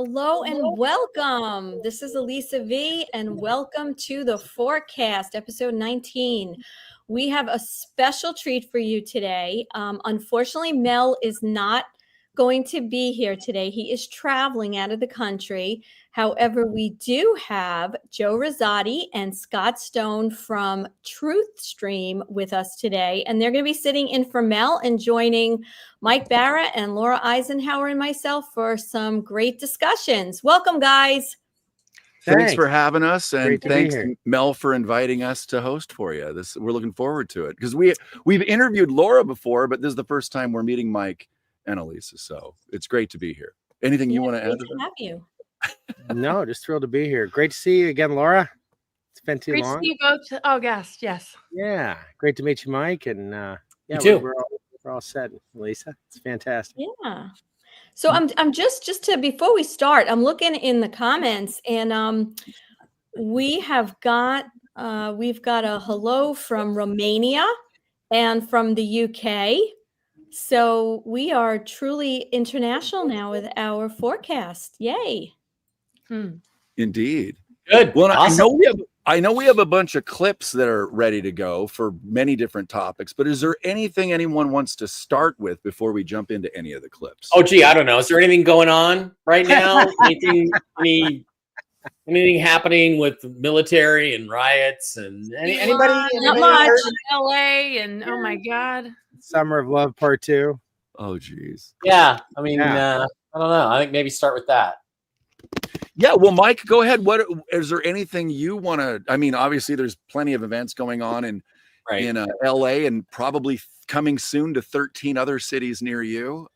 Hello and welcome. This is Elisa V, and welcome to the Forecast, episode 19. We have a special treat for you today. Unfortunately, Mel is not going to be here today. He is traveling out of the country. However, we do have Joe Rosati and Scott Stone from TruthStream with us today, and they're going to be sitting in for Mel and joining Mike Barra and Laura Eisenhower and myself for some great discussions. Welcome, guys. Thanks for having us, and thanks to Mel for inviting us to host for you. We're looking forward to it because we've interviewed Laura before, but this is the first time we're meeting Mike and Elisa, so it's great to be here. Anything you want to add to that? Have you? No, just thrilled to be here. Great to see you again, Laura. It's been too long. Great to see you both. Oh, yes. Yeah, great to meet you, Mike. And yeah, you too. We're all set, Lisa. It's fantastic. Yeah. So I'm just to before we start, I'm looking in the comments, and we've got a hello from Romania and from the UK. So we are truly international now with our forecast. Yay. Indeed. Good. Well, awesome. I know we have a bunch of clips that are ready to go for many different topics, but is there anything anyone wants to start with before we jump into any of the clips? Oh, gee, I don't know. Is there anything going on right now? anything happening with the military and riots and anybody? Not much. LA and oh my God. Summer of Love Part 2. Oh, geez. Yeah. I mean, I don't know. I think maybe start with that. Yeah, well, Mike, go ahead. What is there anything you want to? I mean, obviously, there's plenty of events going on in LA and probably coming soon to 13 other cities near you.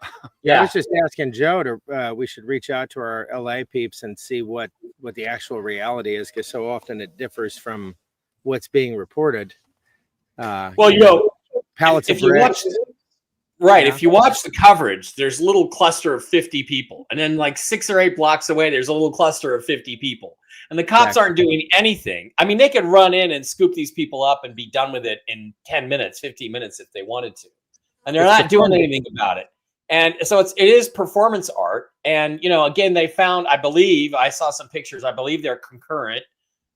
Yeah, I was just asking Joe to we should reach out to our LA peeps and see what the actual reality is, because so often it differs from what's being reported. Well, pallets if of you bread. watch. Right. If you watch the coverage, there's a little cluster of 50 people. And then like 6 or 8 blocks away, there's a little cluster of 50 people. And the cops aren't doing anything. I mean, they could run in and scoop these people up and be done with it in 10 minutes, 15 minutes if they wanted to. And they're not doing anything about it. And so it is performance art. And, again, they found, I saw some pictures, I believe they're concurrent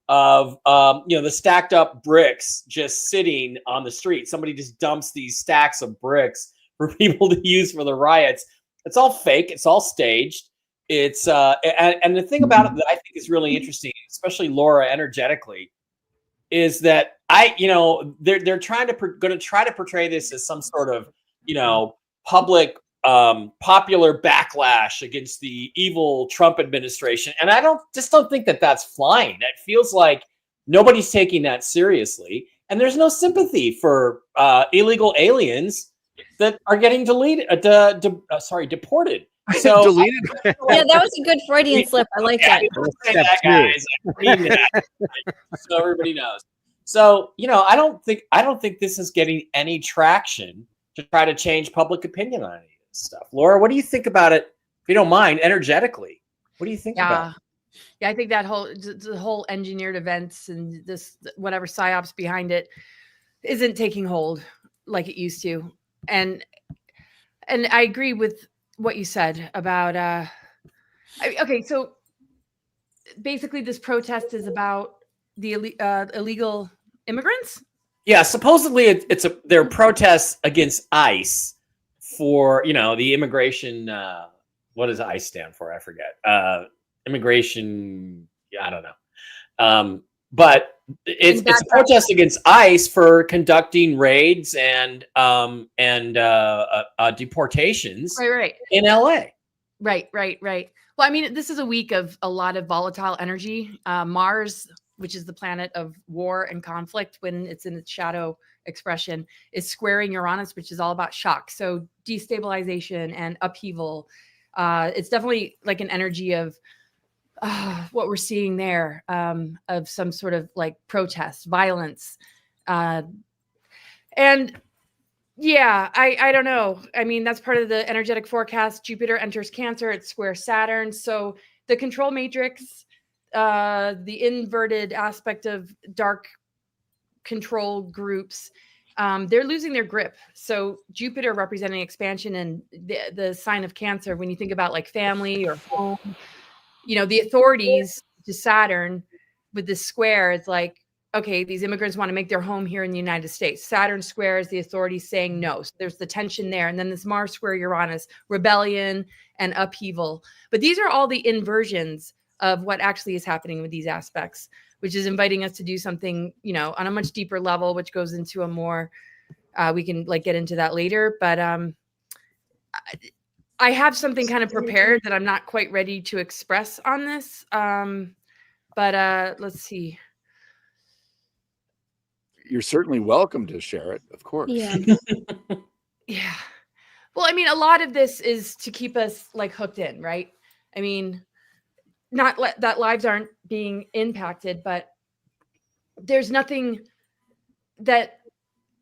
of, the stacked up bricks just sitting on the street. Somebody just dumps these stacks of bricks for people to use for the riots. It's all fake. It's all staged. It's and the thing about it that I think is really interesting, especially Laura energetically, is that they're going to try to portray this as some sort of public popular backlash against the evil Trump administration, and I don't think that that's flying. It feels like nobody's taking that seriously, and there's no sympathy for illegal aliens that are getting deported. So deleted. Yeah, that was a good Freudian slip. I like that. Guys. I mean that. So everybody knows. So I don't think this is getting any traction to try to change public opinion on any of this stuff. Laura, what do you think about it? If you don't mind, energetically, what do you think about it? Yeah, I think that the whole engineered events and this whatever psyops behind it isn't taking hold like it used to. And I agree with what you said about okay, so basically this protest is about the illegal immigrants. Yeah, supposedly they're protests against ICE for the immigration. What does ICE stand for? I forget. Immigration. Yeah, I don't know. But it's a protest against ICE for conducting raids and deportations in LA. Right. Well, I mean, this is a week of a lot of volatile energy. Mars, which is the planet of war and conflict when it's in its shadow expression, is squaring Uranus, which is all about shock. So destabilization and upheaval. It's definitely like an energy of what we're seeing there, of some sort of like protest, violence. And yeah, I don't know. I mean, that's part of the energetic forecast. Jupiter enters Cancer, it's square Saturn. So the control matrix, the inverted aspect of dark control groups, they're losing their grip. So Jupiter representing expansion and the sign of Cancer, when you think about like family or home, the authorities to Saturn with this square, it's like, okay, these immigrants want to make their home here in the United States. Saturn square is the authorities saying no. So there's the tension there. And then this Mars square Uranus, rebellion and upheaval. But these are all the inversions of what actually is happening with these aspects, which is inviting us to do something, on a much deeper level, which goes into a more, we can get into that later. But I have something kind of prepared that I'm not quite ready to express on this. But let's see. You're certainly welcome to share it, of course. Yeah. Yeah. Well, I mean, a lot of this is to keep us hooked in, right? I mean, not that lives aren't being impacted, but there's nothing that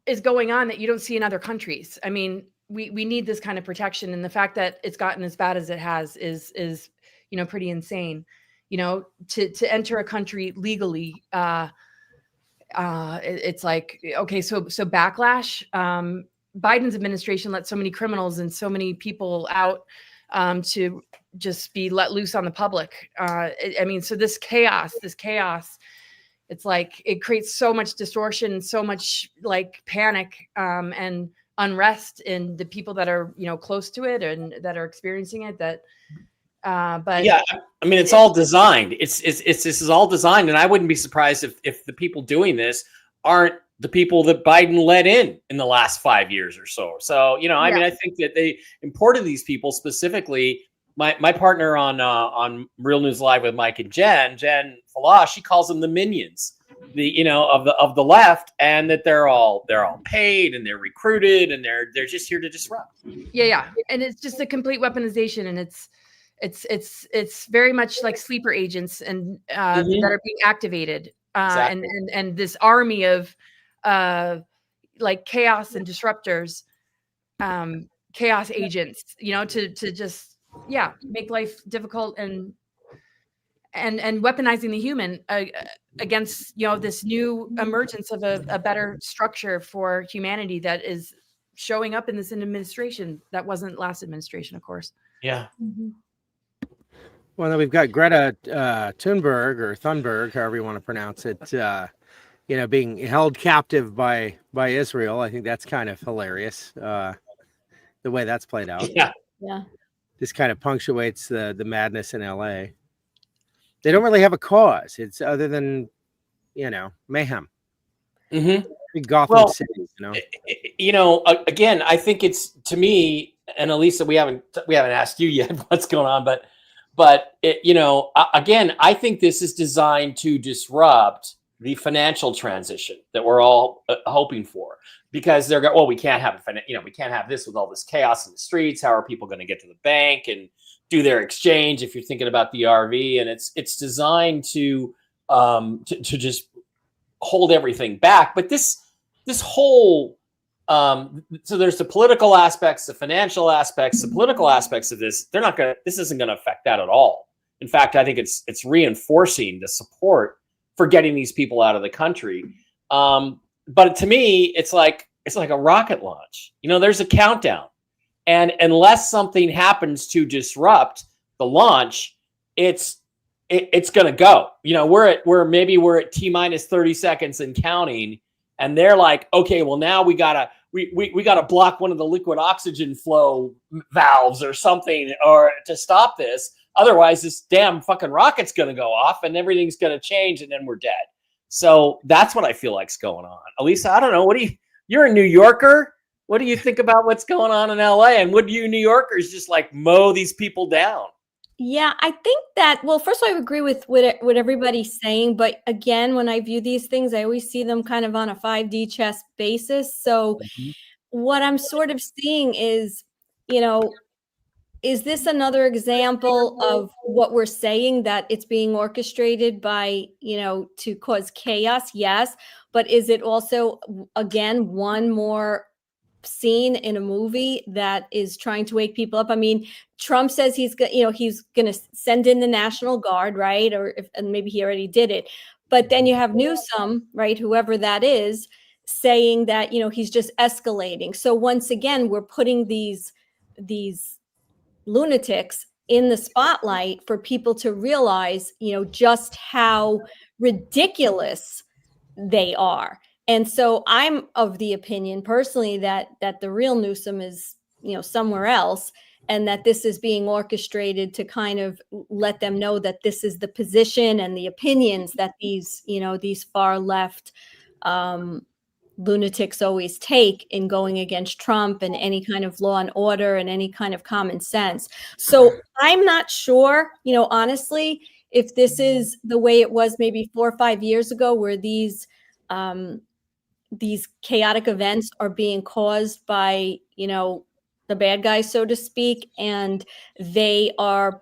is going on that you don't see in other countries. I mean, we need this kind of protection, and the fact that it's gotten as bad as it has is pretty insane. To enter a country legally, it's like, okay, so backlash. Biden's administration let so many criminals and so many people out to just be let loose on the public. So this chaos, it's like it creates so much distortion, so much panic and unrest in the people that are close to it and that are experiencing it. That but yeah, I mean, it's all designed. This is all designed, and I wouldn't be surprised if the people doing this aren't the people that Biden let in the last 5 years or so. So, I mean, I think that they imported these people specifically. My partner on Real News Live with Mike and Jen Falah, she calls them the minions, of the left, and that they're all paid and they're recruited and they're just here to disrupt. Yeah, and it's just a complete weaponization, and it's very much like sleeper agents and that are being activated, exactly. and this army of chaos and disruptors, chaos agents, to just make life difficult and weaponizing the human against this new emergence of a better structure for humanity that is showing up in this administration that wasn't last administration, of course. Yeah. Mm-hmm. Well, then we've got Greta Thunberg, or Thunberg, however you want to pronounce it, being held captive by Israel. I think that's kind of hilarious, the way that's played out. Yeah. This kind of punctuates the madness in LA. They don't really have a cause. It's other than, mayhem. Mm-hmm. Big Gotham City, Again, I think it's, to me, and Elisa, we haven't asked you yet what's going on, but again, I think this is designed to disrupt the financial transition that we're all hoping for, because they're going, we can't have we can't have this with all this chaos in the streets. How are people going to get to the bank and do their exchange? If you're thinking about the RV, and it's designed to just hold everything back. But this whole so there's the political aspects, the financial aspects, the political aspects of this. This isn't going to affect that at all. In fact, I think it's reinforcing the support for getting these people out of the country. But to me, it's like a rocket launch. There's a countdown, and unless something happens to disrupt the launch, it's going to go. We're at T-minus 30 seconds and counting, and they're like, okay, well, now we gotta block one of the liquid oxygen flow valves or something, or to stop this. Otherwise, this damn fucking rocket's going to go off and everything's going to change, and then we're dead. So that's what I feel like's going on. Elisa, I don't know. You're a New Yorker. What do you think about what's going on in LA? And would you New Yorkers just mow these people down? Yeah, I think that, well, first of all, I agree with what everybody's saying. But again, when I view these things, I always see them kind of on a 5D chess basis. So what I'm sort of seeing is, is this another example of what we're saying, that it's being orchestrated by, to cause chaos? Yes. But is it also, again, one more scene in a movie that is trying to wake people up? I mean, Trump says he's going to send in the National Guard, right? And maybe he already did it. But then you have Newsom, right? Whoever that is, saying that, he's just escalating. So once again, we're putting these lunatics in the spotlight for people to realize, just how ridiculous they are. And so I'm of the opinion personally that the real Newsom is, somewhere else, and that this is being orchestrated to kind of let them know that this is the position and the opinions that these far left lunatics always take in going against Trump and any kind of law and order and any kind of common sense. So I'm not sure, honestly, if this is the way it was maybe 4 or 5 years ago, where these chaotic events are being caused by, the bad guys, so to speak, and they are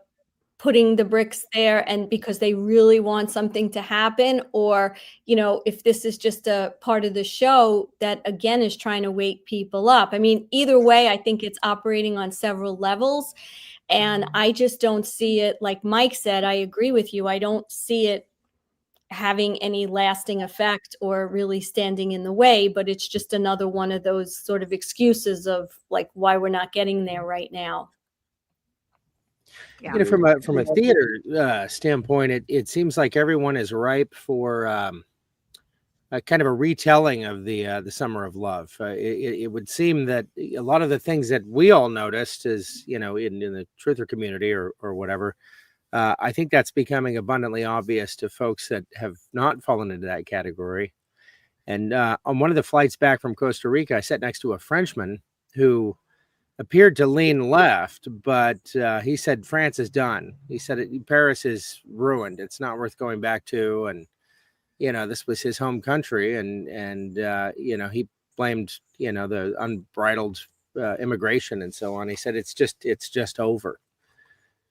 putting the bricks there and because they really want something to happen, or, if this is just a part of the show that again is trying to wake people up. I mean, either way, I think it's operating on several levels, and I just don't see it. Like Mike said, I agree with you. I don't see it having any lasting effect or really standing in the way, but it's just another one of those sort of excuses of like why we're not getting there right now. Yeah. From a theater standpoint, it seems like everyone is ripe for a kind of a retelling of the Summer of Love. It would seem that a lot of the things that we all noticed is, in the truther community or whatever, I think that's becoming abundantly obvious to folks that have not fallen into that category. And on one of the flights back from Costa Rica, I sat next to a Frenchman who appeared to lean left, but he said France is done. He said Paris is ruined. It's not worth going back to. And, this was his home country. And he blamed, the unbridled immigration and so on. He said, it's just over.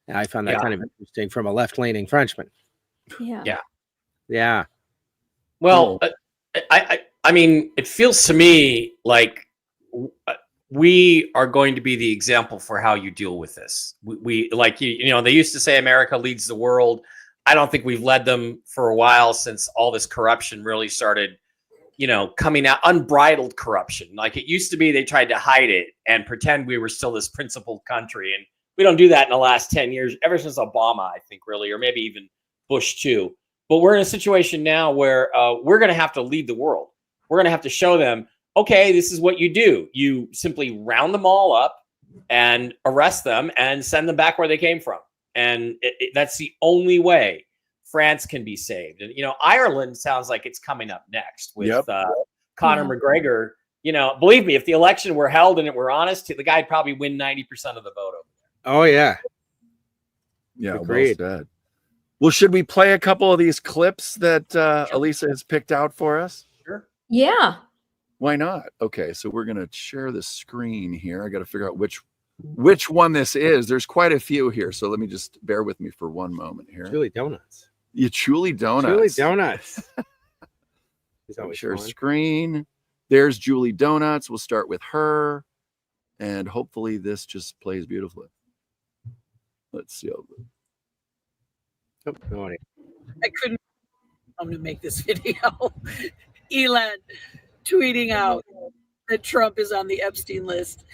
And I found that kind of interesting from a left-leaning Frenchman. Yeah. Well, I mean, it feels to me like we are going to be the example for how you deal with this. We like, they used to say America leads the world. I don't think we've led them for a while since all this corruption really started, coming out, unbridled corruption. Like it used to be, they tried to hide it and pretend we were still this principled country. And we don't do that in the last 10 years, ever since Obama, I think, really, or maybe even Bush too. But we're in a situation now where we're going to have to lead the world. We're going to have to show them, okay, this is what you do. You simply round them all up and arrest them and send them back where they came from. And that's the only way France can be saved. And, Ireland sounds like it's coming up next with Conor McGregor. Believe me, if the election were held and it were honest, the guy'd probably win 90% of the vote over there. Oh, yeah. Yeah, agreed. Well said. Well, should we play a couple of these clips that Elisa has picked out for us? Sure. Yeah. Why not? Okay, so we're going to share the screen here. I got to figure out which one this is. There's quite a few here, so let me just bear with me for one moment here. Julie Donuts. You Julie Donuts. Julie Donuts. Share screen. There's Julie Donuts. We'll start with her, and hopefully this just plays beautifully. Let's see. Oh, no, I couldn't come to make this video. Elon tweeting out that Trump is on the Epstein list.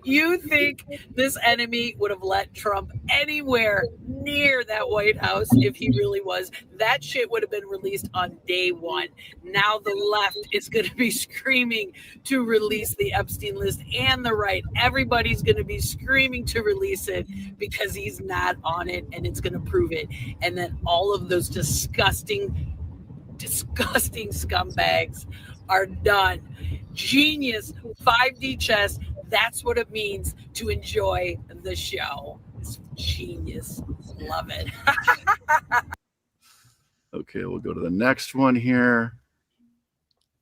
You think this enemy would have let Trump anywhere near that White House if he really was? That shit would have been released on day one. Now the left is going to be screaming to release the Epstein list, and the right. Everybody's going to be screaming to release it because he's not on it, and it's going to prove it. And then all of those disgusting scumbags are done. Genius 5D chess. That's what it means to enjoy the show. It's genius. Love it. Okay, we'll go to the next one here.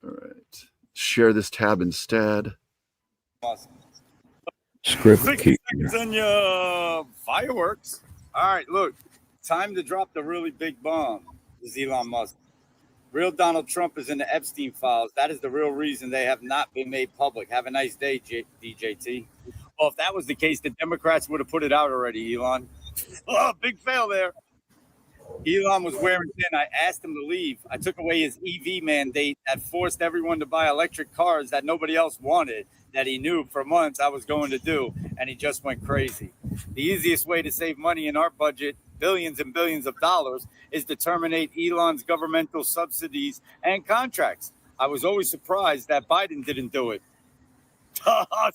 All right. Share this tab instead. Awesome. Script 60 seconds on your fireworks. All right, look. Time to drop the really big bomb. This is Elon Musk. Real Donald Trump is in the Epstein Files. That is the real reason they have not been made public. Have a nice day, DJT. Well, if that was the case, the Democrats would have put it out already, Elon. Oh, big fail there. Elon was wearing thin. I asked him to leave. I took away his EV mandate that forced everyone to buy electric cars that nobody else wanted. that he knew for months I was going to do, and he just went crazy. The easiest way to save money in our budget, billions and billions of dollars, is to terminate Elon's governmental subsidies and contracts. I was always surprised that Biden didn't do it.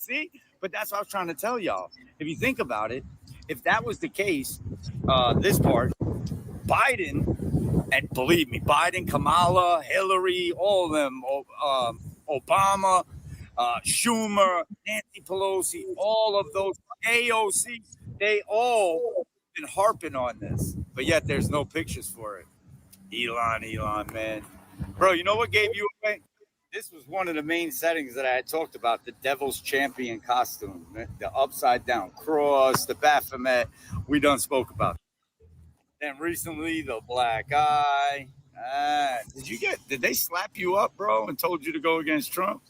See? But that's what I was trying to tell y'all. If you think about it, if that was the case, this part, Biden, and believe me, Biden, Kamala, Hillary, all of them, Obama, Schumer, Nancy Pelosi, all of those, AOC, they all been harping on this, but yet there's no pictures for it. Elon, man. Bro, you know what gave you away? This was one of the main settings that I had talked about, the Devil's Champion costume, the upside down cross, the Baphomet. We done spoke about. Then recently, the black eye. Did they slap you up, bro, and told you to go against Trump?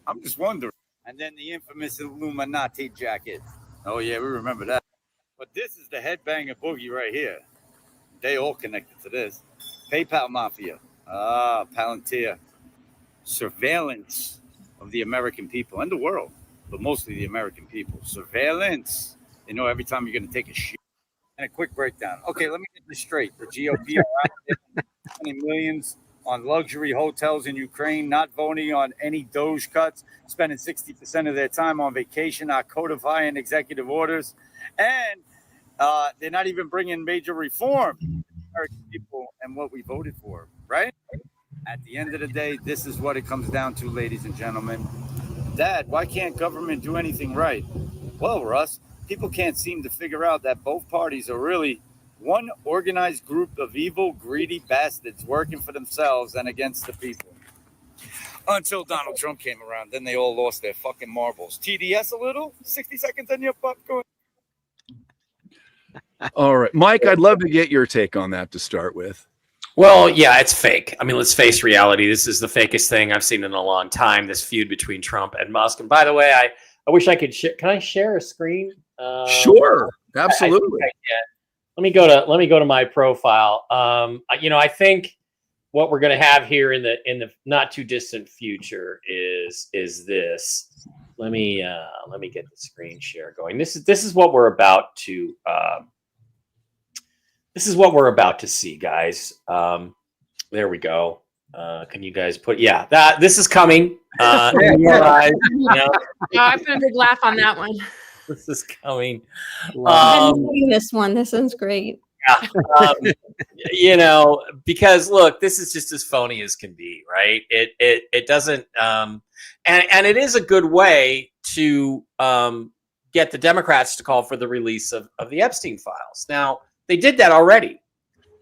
I'm just wondering. And then the infamous Illuminati jacket. Oh, yeah, we remember that. But this is the headbanger boogie right here. They all connected to this. PayPal Mafia. Palantir. Surveillance of the American people and the world, but mostly the American people. Surveillance. You know, every time you're going to take a shit. And a quick breakdown. Okay, let me get this straight. The GOP are out there spending millions on luxury hotels in Ukraine, not voting on any Doge cuts, spending 60% of their time on vacation, not codifying executive orders, and they're not even bringing major reform to American people and what we voted for, right? At the end of the day, this is what it comes down to, ladies and gentlemen. Dad, why can't government do anything right? Well, Russ, people can't seem to figure out that both parties are really one organized group of evil, greedy bastards working for themselves and against the people. Until Donald Trump came around, then they all lost their fucking marbles. TDS a little? 60 seconds on your popcorn. All right, Mike, I'd love to get your take on that to start with. Well, yeah, it's fake. I mean, let's face reality. This is the fakest thing I've seen in a long time, this feud between Trump and Musk. And by the way, I wish I could share. Can I share a screen? Sure, absolutely. Let me go to my profile. I think what we're going to have here in the not too distant future is this. Let me get the screen share going. This is what we're about to see, guys. There we go. Can you guys put? Yeah, this is coming. I put a big laugh on that one. This is coming. This one. This one's great. Yeah. Because look, this is just as phony as can be, right? It doesn't, and it is a good way to get the Democrats to call for the release of the Epstein files. Now, they did that already.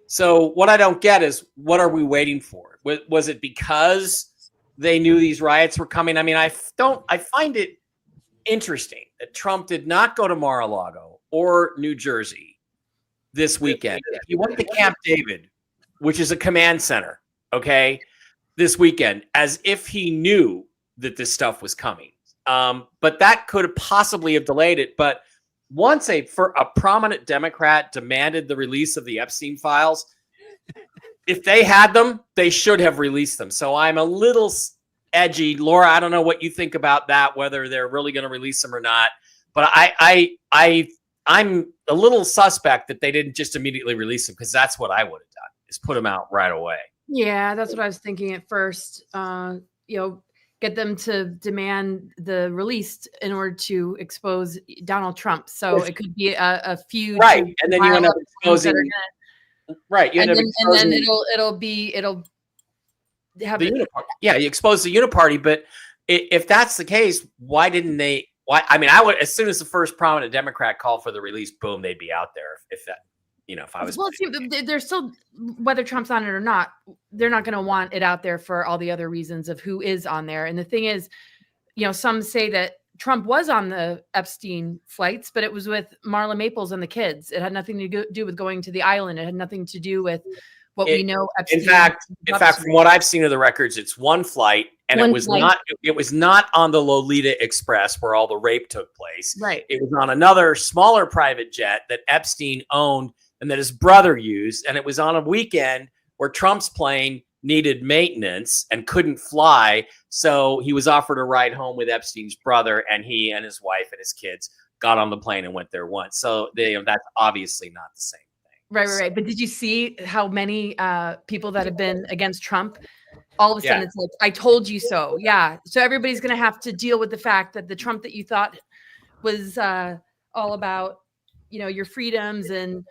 So what I don't get is, what are we waiting for? Was it because they knew these riots were coming? I mean, I find it interesting that Trump did not go to Mar-a-Lago or New Jersey this weekend. He went to Camp David, which is a command center, okay, this weekend, as if he knew that this stuff was coming. But that could possibly have delayed it. But once a prominent Democrat demanded the release of the Epstein files, if they had them, they should have released them. So I'm a little edgy. Laura, I don't know what you think about that, whether they're really going to release them or not. But I'm a little suspect that they didn't just immediately release them, because that's what I would have done, is put them out right away. Yeah, that's what I was thinking at first. Get them to demand the release in order to expose Donald Trump. So it could be a feud, right? And then you end up exposing, right? You end up exposing, and then it'll have the uniparty. Yeah, you expose the uniparty. But if that's the case, why didn't they? Why? I mean, I would, as soon as the first prominent Democrat called for the release, boom, they'd be out there. If that, if I was, well, see, they're still, whether Trump's on it or not, they're not going to want it out there for all the other reasons of who is on there. And the thing is, some say that Trump was on the Epstein flights, but it was with Marla Maples and the kids. It had nothing to do with going to the island. It had nothing to do with what we know. Epstein, in fact, from what I've seen of the records, it's one flight, and it was not on the Lolita Express where all the rape took place. Right. It was on another smaller private jet that Epstein owned and that his brother used, and it was on a weekend where Trump's plane needed maintenance and couldn't fly. So he was offered a ride home with Epstein's brother, and he and his wife and his kids got on the plane and went there once. So that's obviously not the same thing. Right. But did you see how many people that have been against Trump? All of a sudden, it's like, I told you so. Yeah. So everybody's going to have to deal with the fact that the Trump that you thought was all about, your freedoms and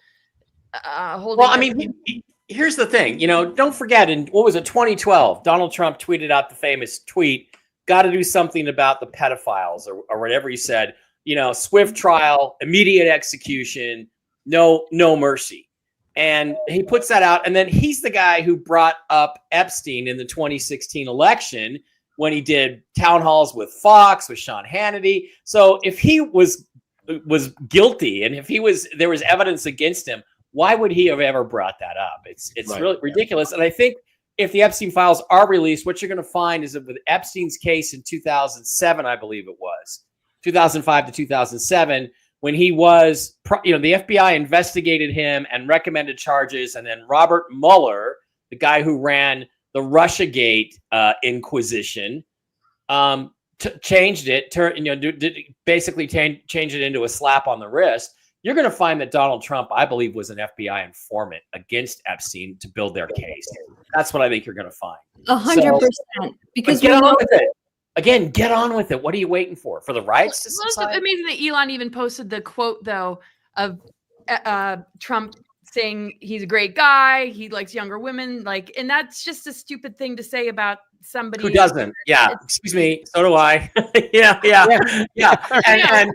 holding. Well, I mean, here's the thing, don't forget, in what was it, 2012, Donald Trump tweeted out the famous tweet, got to do something about the pedophiles or whatever he said, swift trial, immediate execution, no mercy. And he puts that out. And then he's the guy who brought up Epstein in the 2016 election when he did town halls with Fox, with Sean Hannity. So if he was guilty and if there was evidence against him, why would he have ever brought that up? It's right. Really ridiculous. And I think if the Epstein files are released, what you're going to find is that with Epstein's case in 2007, I believe it was 2005 to 2007, when he was, the FBI investigated him and recommended charges. And then Robert Mueller, the guy who ran the Russiagate Inquisition, changed it, basically change it into a slap on the wrist. You're going to find that Donald Trump, I believe, was an FBI informant against Epstein to build their case. That's what I think you're going to find. 100%. Because get on with it. Again, get on with it. What are you waiting for? For the riots to subside? It's amazing that Elon even posted the quote, though, of Trump saying he's a great guy, he likes younger women, and that's just a stupid thing to say about somebody who doesn't. Yeah, excuse me. So do I. yeah. And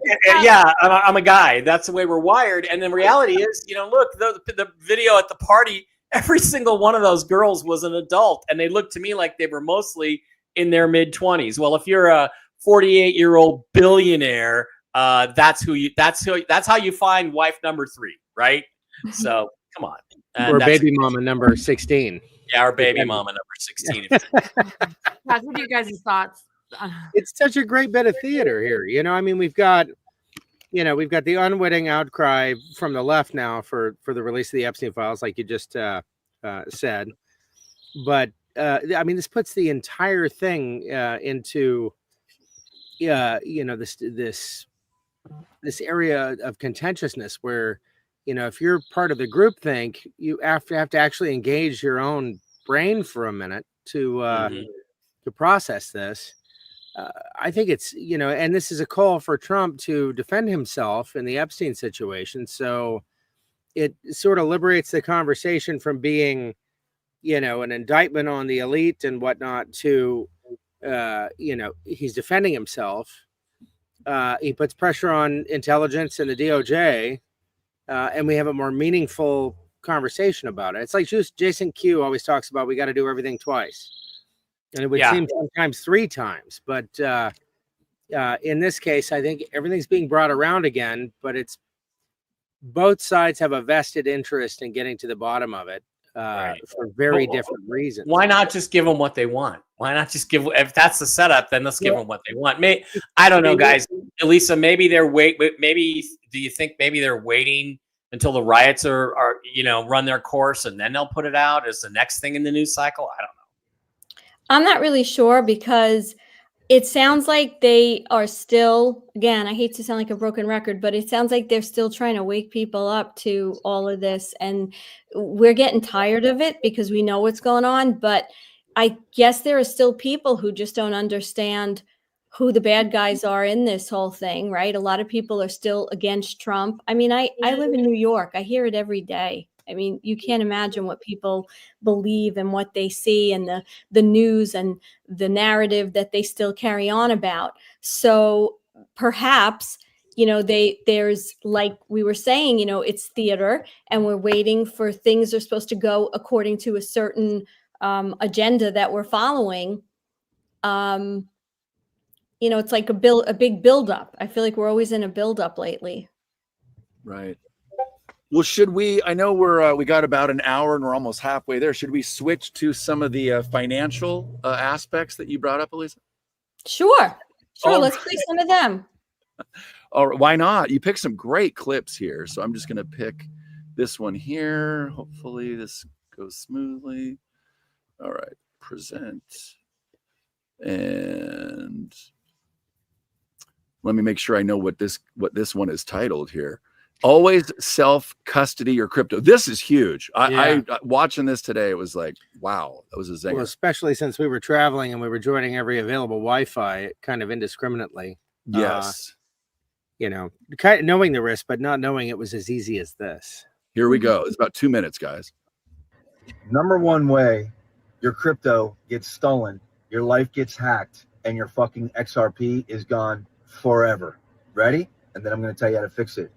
I'm a guy. That's the way we're wired. And the reality is, look, the video at the party, every single one of those girls was an adult, and they looked to me like they were mostly in their mid-20s. Well, if you're a 48-year-old billionaire, that's how you find wife number 3, right? So come on. Or baby mama number 16. Yeah, or baby mama number 16. What are you guys' thoughts? It's such a great bit of theater here. I mean, we've got the unwitting outcry from the left now for the release of the Epstein files, like you just said. But I mean, this puts the entire thing into this area of contentiousness where, if you're part of the groupthink, you have to actually engage your own brain for a minute to process this. I think it's, and this is a call for Trump to defend himself in the Epstein situation. So it sort of liberates the conversation from being, an indictment on the elite and whatnot to, he's defending himself. He puts pressure on intelligence and the DOJ. And we have a more meaningful conversation about it. It's like Jason Q always talks about, we got to do everything twice. And it would seem sometimes 3 times. But in this case, I think everything's being brought around again, but it's both sides have a vested interest in getting to the bottom of it for very different reasons. Why not just give them what they want? Why not just if that's the setup, then let's give them what they want. I don't know, guys. Elisa, maybe do you think maybe they're waiting until the riots are run their course and then they'll put it out as the next thing in the news cycle? I don't know. I'm not really sure because it sounds like they are still, again, I hate to sound like a broken record, but it sounds like they're still trying to wake people up to all of this. And we're getting tired of it because we know what's going on. But I guess there are still people who just don't understand who the bad guys are in this whole thing, right? A lot of people are still against Trump. I mean, I live in New York. I hear it every day. I mean, you can't imagine what people believe and what they see and the news and the narrative that they still carry on about. So perhaps, there's, like we were saying, it's theater and we're waiting for things are supposed to go according to a certain agenda that we're following. It's like a big buildup. I feel like we're always in a buildup lately. Right. Well, should we? I know we got about an hour and we're almost halfway there. Should we switch to some of the financial aspects that you brought up, Elisa? Sure. Let's play some of them. Or why not? You picked some great clips here, so I'm just going to pick this one here. Hopefully, this goes smoothly. All right, present. And let me make sure I know what this one is titled here. Always self-custody your crypto. This is huge. I watching this today, it was like, wow, that was a zinger. Well, especially since we were traveling and we were joining every available Wi-Fi kind of indiscriminately. Yes. You know, kind of knowing the risk, but not knowing it was as easy as this. Here we go. It's about 2 minutes, guys. Number one way your crypto gets stolen, your life gets hacked, and your fucking XRP is gone forever. Ready? And then I'm going to tell you how to fix it.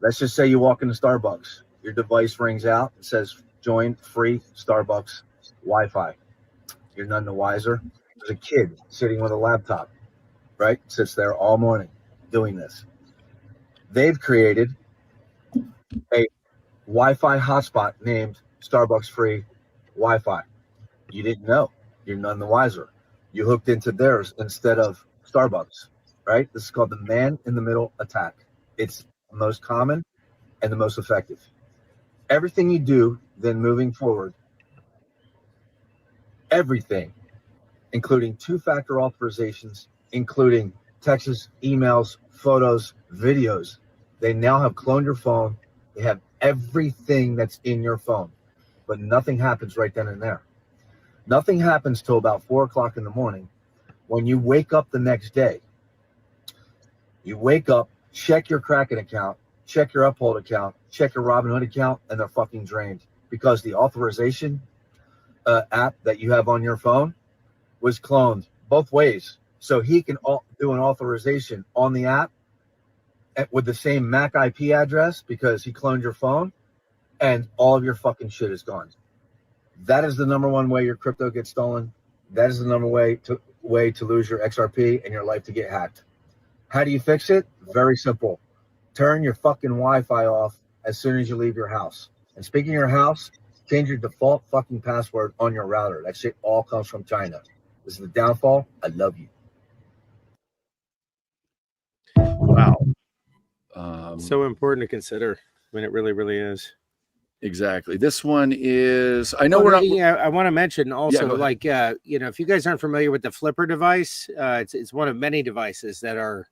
Let's just say you walk into Starbucks. Your device rings out. It says, join free Starbucks Wi-Fi. You're none the wiser. There's a kid sitting with a laptop, right? Sits there all morning doing this. They've created a Wi-Fi hotspot named Starbucks free Wi-Fi. You didn't know. You're none the wiser. You hooked into theirs instead of Starbucks, right? This is called the man-in-the-middle attack. It's the most common and the most effective. Everything you do then moving forward, everything, including two-factor authorizations, including texts, emails, photos, videos, they now have cloned your phone. They have everything that's in your phone, but nothing happens right then and there. Nothing happens till about 4 o'clock in the morning. When you wake up the next day, you wake up, check your Kraken account, check your Uphold account, check your Robinhood account, and they're fucking drained because the authorization app that you have on your phone was cloned both ways. So he can do an authorization on the app with the same MAC IP address because he cloned your phone, and all of your fucking shit is gone. That is the number one way your crypto gets stolen. That is the number way to lose your XRP and your life to get hacked. How do you fix it? Very simple. Turn your fucking Wi-Fi off as soon as you leave your house. And speaking of your house, change your default fucking password on your router. That shit all comes from China. This is the downfall. I love you. Wow. So important to consider. I mean, it really, really is. Exactly. This one is, I know we're not. Yeah, I want to mention also, go like, you know, if you guys aren't familiar with the Flipper device, it's one of many devices that are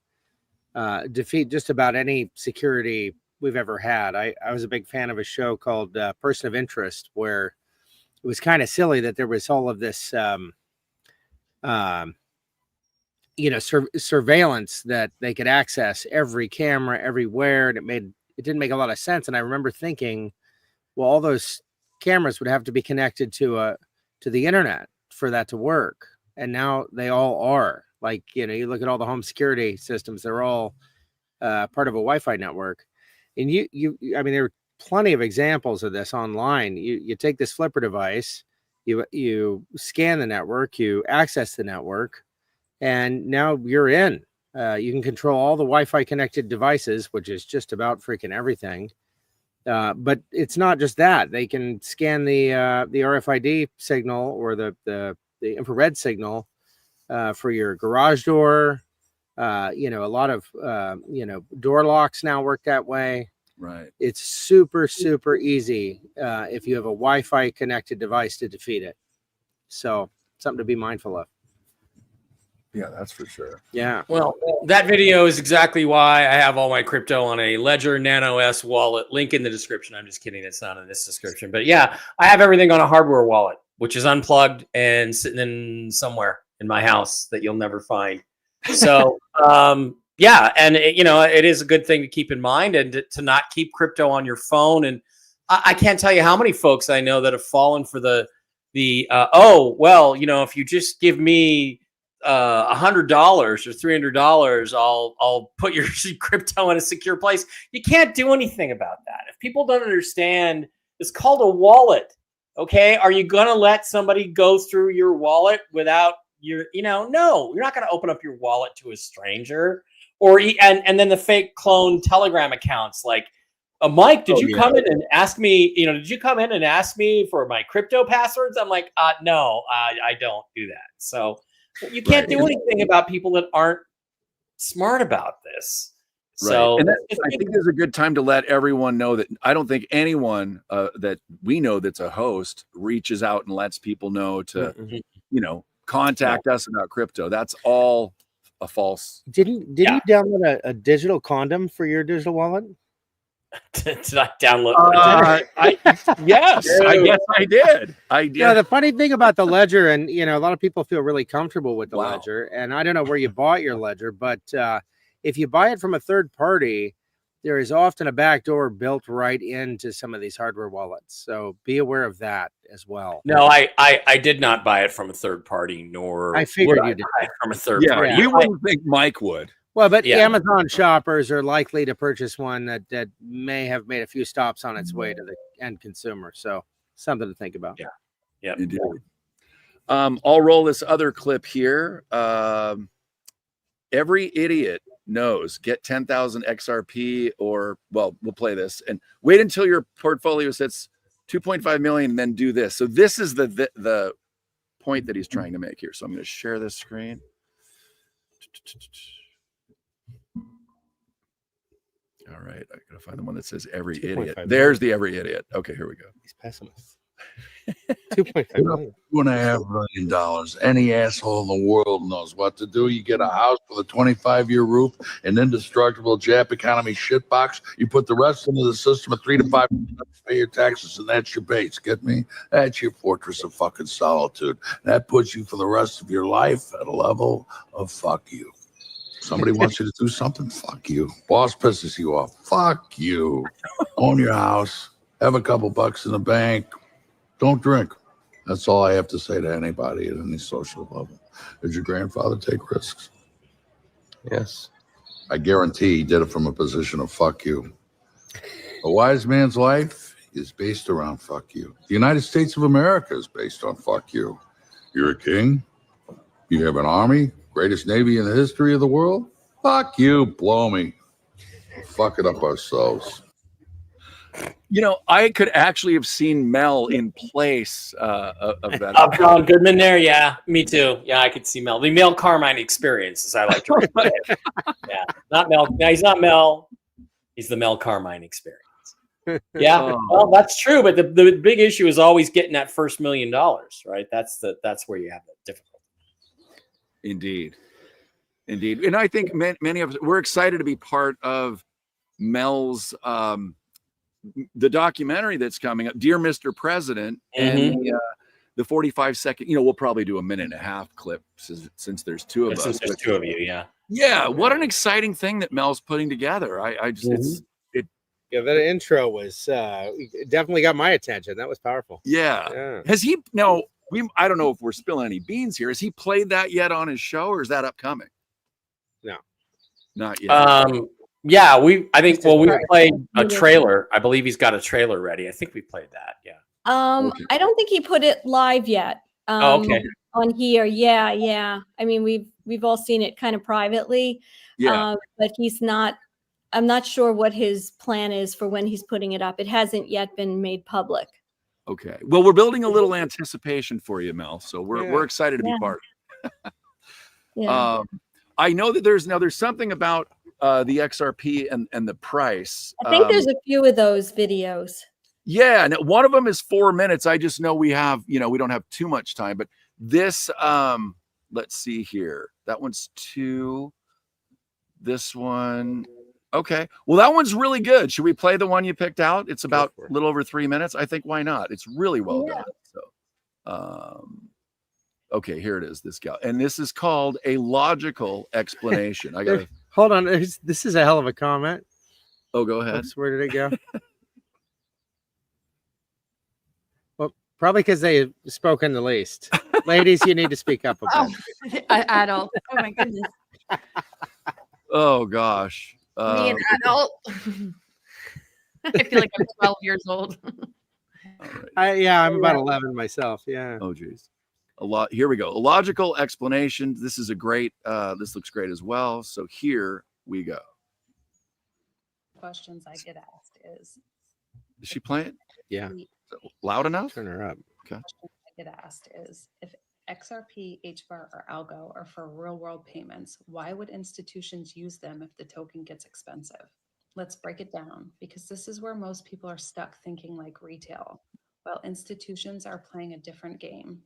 defeat just about any security we've ever had. I was a big fan of a show called Person of Interest, where it was kind of silly that there was all of this, you know, surveillance that they could access every camera everywhere, and it didn't make a lot of sense. And I remember thinking, well, all those cameras would have to be connected to the internet for that to work, and now they all are. Like, you know, you look at all the home security systems; they're all part of a Wi-Fi network. And I mean, there are plenty of examples of this online. You take this Flipper device, you scan the network, you access the network, and now you're in. You can control all the Wi-Fi connected devices, which is just about freaking everything. But it's not just that. They can scan the RFID signal or the infrared signal for your garage door. You know, a lot of you know, door locks now work that way. Right. It's super, super easy if you have a Wi-Fi connected device to defeat it. So something to be mindful of. Yeah, that's for sure. Yeah. Well, that video is exactly why I have all my crypto on a Ledger Nano S wallet. Link in the description. I'm just kidding. It's not in this description. But yeah, I have everything on a hardware wallet, which is unplugged and sitting in somewhere in my house that you'll never find. So, yeah, and you know, it is a good thing to keep in mind, and to not keep crypto on your phone. And I can't tell you how many folks I know that have fallen for the oh, well, you know, if you just give me $100 or $300, I'll put your crypto in a secure place. You can't do anything about that. If people don't understand, it's called a wallet. Okay, are you gonna let somebody go through your wallet without your, you know? No, you're not gonna open up your wallet to a stranger. Or and then the fake clone Telegram accounts like, Mike, did you come in and ask me, you know, did you come in and ask me for my crypto passwords? I'm like, no, I don't do that. So you can't do anything about people that aren't smart about this. So and I think there's a good time to let everyone know that I don't think anyone that we know that's a host reaches out and lets people know to, contact us about crypto. That's all a false. Didn't you download a digital condom for your digital wallet? Did I download? Yes, I guess I did. Yeah, the funny thing about the ledger, and a lot of people feel really comfortable with the ledger, and I don't know where you bought your ledger, but if you buy it from a third party, there is often a backdoor built right into some of these hardware wallets. So be aware of that as well. No, I did not buy it from a third party, nor I figured you did buy it from a third party. We wouldn't think Mike would. Well, but Amazon shoppers are likely to purchase one that may have made a few stops on its way to the end consumer. So something to think about. Yeah. Indeed. I'll roll this other clip here. Every idiot knows get 10,000 XRP or, well, we'll play this and wait until your portfolio sits 2.5 million and then do this. So this is the point that he's trying to make here. So I'm going to share this screen. All right, I gotta find the one that says every idiot. There's the every idiot. Okay, here we go. He's pessimist. 2.5 million. $2.5 million. Any asshole in the world knows what to do. You get a house with a 25-year roof, an indestructible Jap economy shitbox. You put the rest into the system of 3 to 5 to pay your taxes, and that's your base. Get me? That's your fortress of fucking solitude. That puts you for the rest of your life at a level of fuck you. Somebody wants you to do something, fuck you. Boss pisses you off, fuck you. Own your house, have a couple bucks in the bank, don't drink. That's all I have to say to anybody at any social level. Did your grandfather take risks? Yes. I guarantee he did it from a position of fuck you. A wise man's life is based around fuck you. The United States of America is based on fuck you. You're a king, you have an army, greatest navy in the history of the world? Fuck you, blow me. We'll fuck it up ourselves. I could actually have seen Mel in place of that. Of John Goodman there, yeah, me too. Yeah, I could see Mel. The Mel Carmine experience, as I like to refer to it. Yeah, not Mel. No, he's not Mel. He's the Mel Carmine experience. Yeah, well, that's true. But the big issue is always getting that first $1 million, right? That's where you have the difficulty. Indeed. And I think many of us, we're excited to be part of Mel's, the documentary that's coming up, Dear Mr. President, and the 45-second, we'll probably do a 1.5-minute clip since there's two of us. Since there's two of you, yeah. Yeah, what an exciting thing that Mel's putting together. I just, that intro was definitely got my attention. That was powerful. Yeah. Has he, I don't know if we're spilling any beans here. Has he played that yet on his show, or is that upcoming? No, not yet. Yeah, we played a trailer. I believe he's got a trailer ready. I think we played that. Yeah. I don't think he put it live yet. Okay. On here, yeah. I mean, we've all seen it kind of privately. Yeah. But he's not. I'm not sure what his plan is for when he's putting it up. It hasn't yet been made public. Okay. Well, we're building a little anticipation for you, Mel. So we're excited to be part. I know that there's something about the XRP and the price. I think there's a few of those videos. Yeah, and one of them is 4 minutes. I just know we don't have too much time, but this let's see here. That one's 2. This one. Okay. Well, that one's really good. Should we play the one you picked out? It's about a little over 3 minutes. I think why not? It's really well done. So okay, here it is, this guy. And this is called A Logical Explanation. I gotta hold on. This is a hell of a comment. Oh, go ahead. Oops, where did it go? Well, probably because they have spoken the least. Ladies, you need to speak up a bit. Adult. Oh my goodness. Oh gosh. Me an adult. I feel like I'm 12 years old. Right. I'm about 11 myself. Yeah. Oh geez. Here we go. A logical explanation. This is a great, this looks great as well. So here we go. Questions I get asked is she play it? Yeah. Loud enough? Turn her up. Okay. I get asked is if XRP, HBAR, or Algo are for real-world payments. Why would institutions use them if the token gets expensive? Let's break it down, because this is where most people are stuck thinking like retail, while institutions are playing a different game.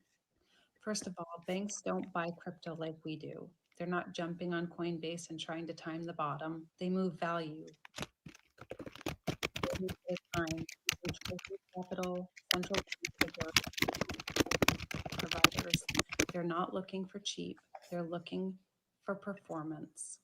First of all, banks don't buy crypto like we do. They're not jumping on Coinbase and trying to time the bottom. They move value. They move their time using treasury capital, central providers. They're not looking for cheap. They're looking for performance.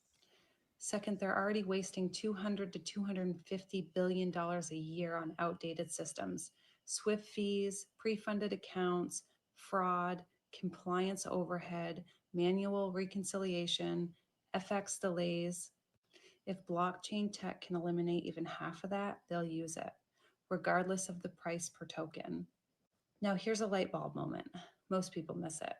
Second, they're already wasting $200 to $250 billion a year on outdated systems, SWIFT fees, pre-funded accounts, fraud, compliance overhead, manual reconciliation, FX delays. If blockchain tech can eliminate even half of that, they'll use it, regardless of the price per token. Now, here's a light bulb moment. Most people miss it.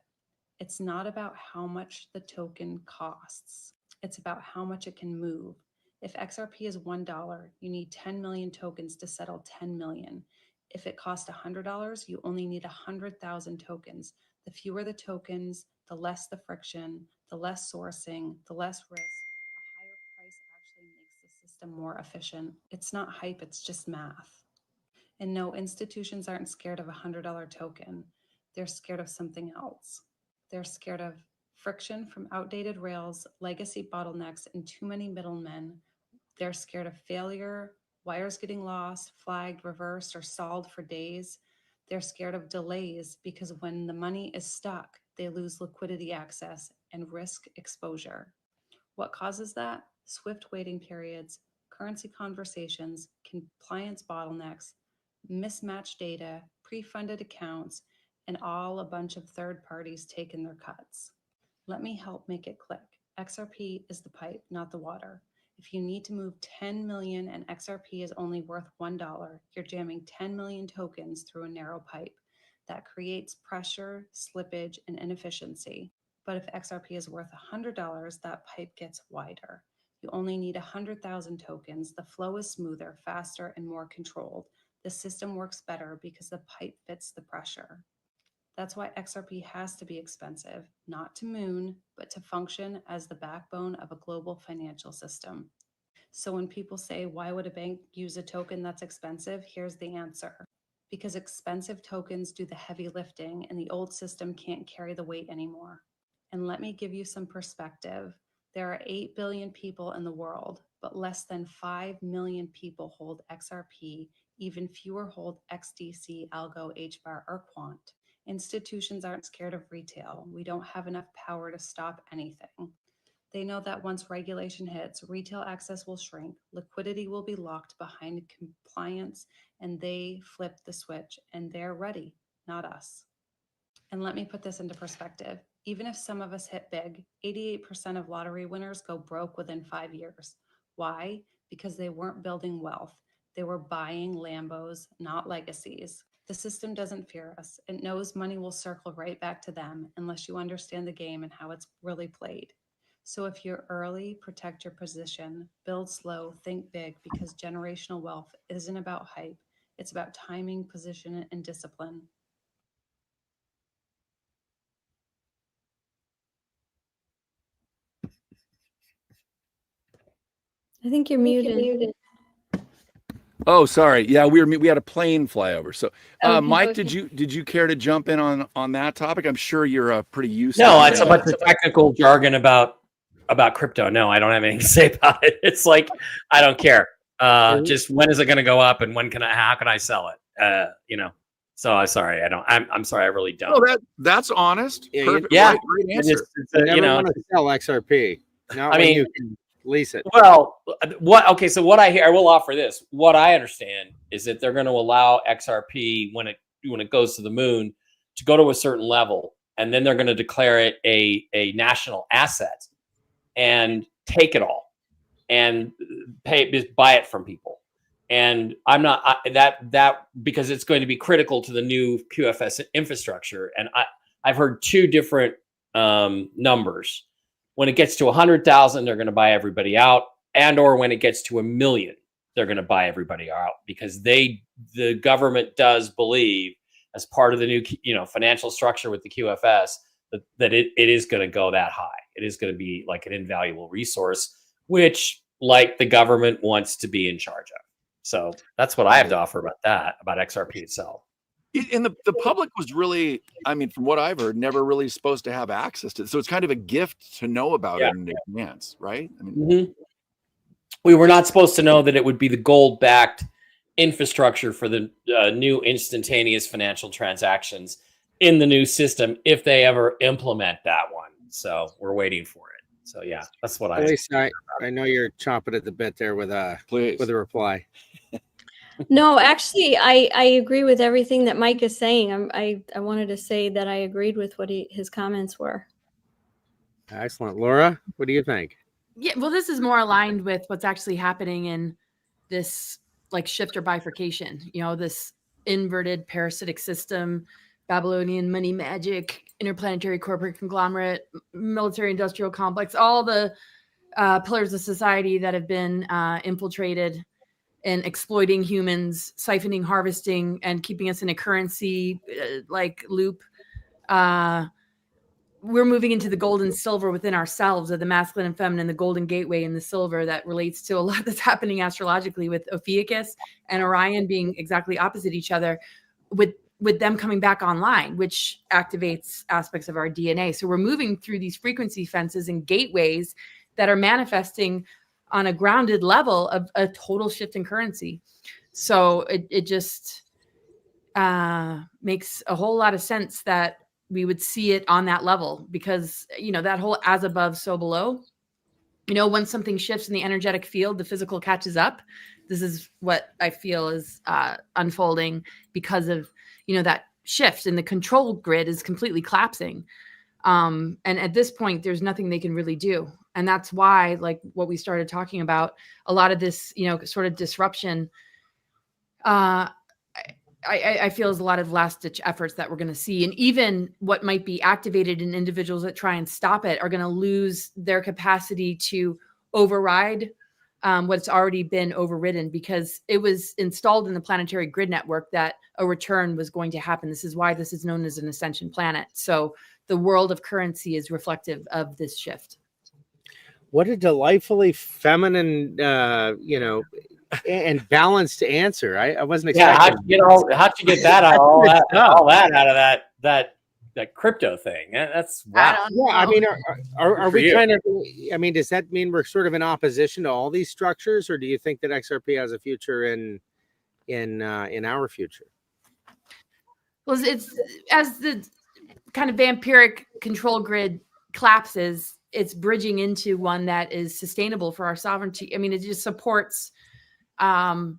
It's not about how much the token costs. It's about how much it can move. If XRP is $1, you need 10 million tokens to settle 10 million. If it costs $100, you only need 100,000 tokens. The fewer the tokens, the less the friction, the less sourcing, the less risk. A higher price actually makes the system more efficient. It's not hype, it's just math. And no, institutions aren't scared of a $100 token. They're scared of something else. They're scared of friction from outdated rails, legacy bottlenecks, and too many middlemen. They're scared of failure, wires getting lost, flagged, reversed, or solved for days. They're scared of delays because when the money is stuck, they lose liquidity access and risk exposure. What causes that? Swift waiting periods, currency conversations, compliance bottlenecks, mismatched data, pre-funded accounts, and all a bunch of third parties taking their cuts. Let me help make it click. XRP is the pipe, not the water. If you need to move 10 million and XRP is only worth $1, you're jamming 10 million tokens through a narrow pipe. That creates pressure, slippage, and inefficiency. But if XRP is worth $100, that pipe gets wider. You only need 100,000 tokens. The flow is smoother, faster, and more controlled. The system works better because the pipe fits the pressure. That's why XRP has to be expensive, not to moon, but to function as the backbone of a global financial system. So when people say, why would a bank use a token that's expensive? Here's the answer. Because expensive tokens do the heavy lifting and the old system can't carry the weight anymore. And let me give you some perspective. There are 8 billion people in the world, but less than 5 million people hold XRP. Even fewer hold XDC, Algo, HBAR, or Quant. Institutions aren't scared of retail. We don't have enough power to stop anything. They know that once regulation hits, retail access will shrink, liquidity will be locked behind compliance, and they flip the switch, and they're ready, not us. And let me put this into perspective. Even if some of us hit big, 88% of lottery winners go broke within 5 years. Why? Because they weren't building wealth. They were buying Lambos, not legacies. The system doesn't fear us. It knows money will circle right back to them unless you understand the game and how it's really played. So if you're early, protect your position, build slow, think big, because generational wealth isn't about hype. It's about timing, position, and discipline. I think you're muted. Oh, sorry. Yeah, we had a plane flyover. So, Mike, did you care to jump in on that topic? I'm sure you're pretty used to it. No, it's a bunch of technical jargon about crypto. No, I don't have anything to say about it. It's like I don't care. Just when is it going to go up, and how can I sell it? So I'm sorry, I don't. I'm sorry, I really don't. Oh, that's honest. Yeah, Perfect. Yeah, Great answer. You want to sell XRP. Not I when mean, you can lease it. Well, okay, so what I hear, I will offer this. What I understand is that they're going to allow XRP when it goes to the moon to go to a certain level, and then they're going to declare it a national asset and take it all and buy it from people. And I'm not that because it's going to be critical to the new QFS infrastructure. And I've heard two different numbers. When it gets to 100,000, they're going to buy everybody out, or when it gets to 1 million, they're going to buy everybody out because the government does believe as part of the new, financial structure with the QFS, that it is going to go that high. It is going to be like an invaluable resource, which like the government wants to be in charge of. So that's what I have to offer about XRP itself. And the public was really, I mean, from what I've heard, never really supposed to have access to it. So it's kind of a gift to know about it in advance, right? I mean, we were not supposed to know that it would be the gold-backed infrastructure for the new instantaneous financial transactions in the new system if they ever implement that one. So we're waiting for it. So yeah, that's what I know you're chomping at the bit there with a reply. No, actually, I agree with everything that Mike is saying. I wanted to say that I agreed with what his comments were. Excellent. Laura, what do you think? Yeah, well, this is more aligned with what's actually happening in this like shift or bifurcation, this inverted parasitic system, Babylonian money magic, interplanetary corporate conglomerate, military industrial complex, all the pillars of society that have been infiltrated and exploiting humans, siphoning, harvesting, and keeping us in a currency like loop. We're moving into the gold and silver within ourselves, of the masculine and feminine, the golden gateway and the silver that relates to a lot that's happening astrologically with Ophiuchus and Orion being exactly opposite each other, with them coming back online, which activates aspects of our DNA. So we're moving through these frequency fences and gateways that are manifesting on a grounded level of a total shift in currency. So it just makes a whole lot of sense that we would see it on that level, because, that whole as above, so below, when something shifts in the energetic field, the physical catches up. This is what I feel is unfolding because of, that shift, and the control grid is completely collapsing. And at this point, there's nothing they can really do. And that's why, like what we started talking about, a lot of this, sort of disruption, I feel is a lot of last ditch efforts that we're going to see. And even what might be activated in individuals that try and stop it are going to lose their capacity to override what's already been overridden, because it was installed in the planetary grid network that a return was going to happen. This is why this is known as an ascension planet. So the world of currency is reflective of this shift. What a delightfully feminine, and balanced answer. I wasn't expecting. How'd you get that out? all that out of that crypto thing? That's wow. Yeah, I mean, are we kind of? I mean, does that mean we're sort of in opposition to all these structures, or do you think that XRP has a future in our future? Well, it's as the kind of vampiric control grid collapses, it's bridging into one that is sustainable for our sovereignty. I mean, it just supports our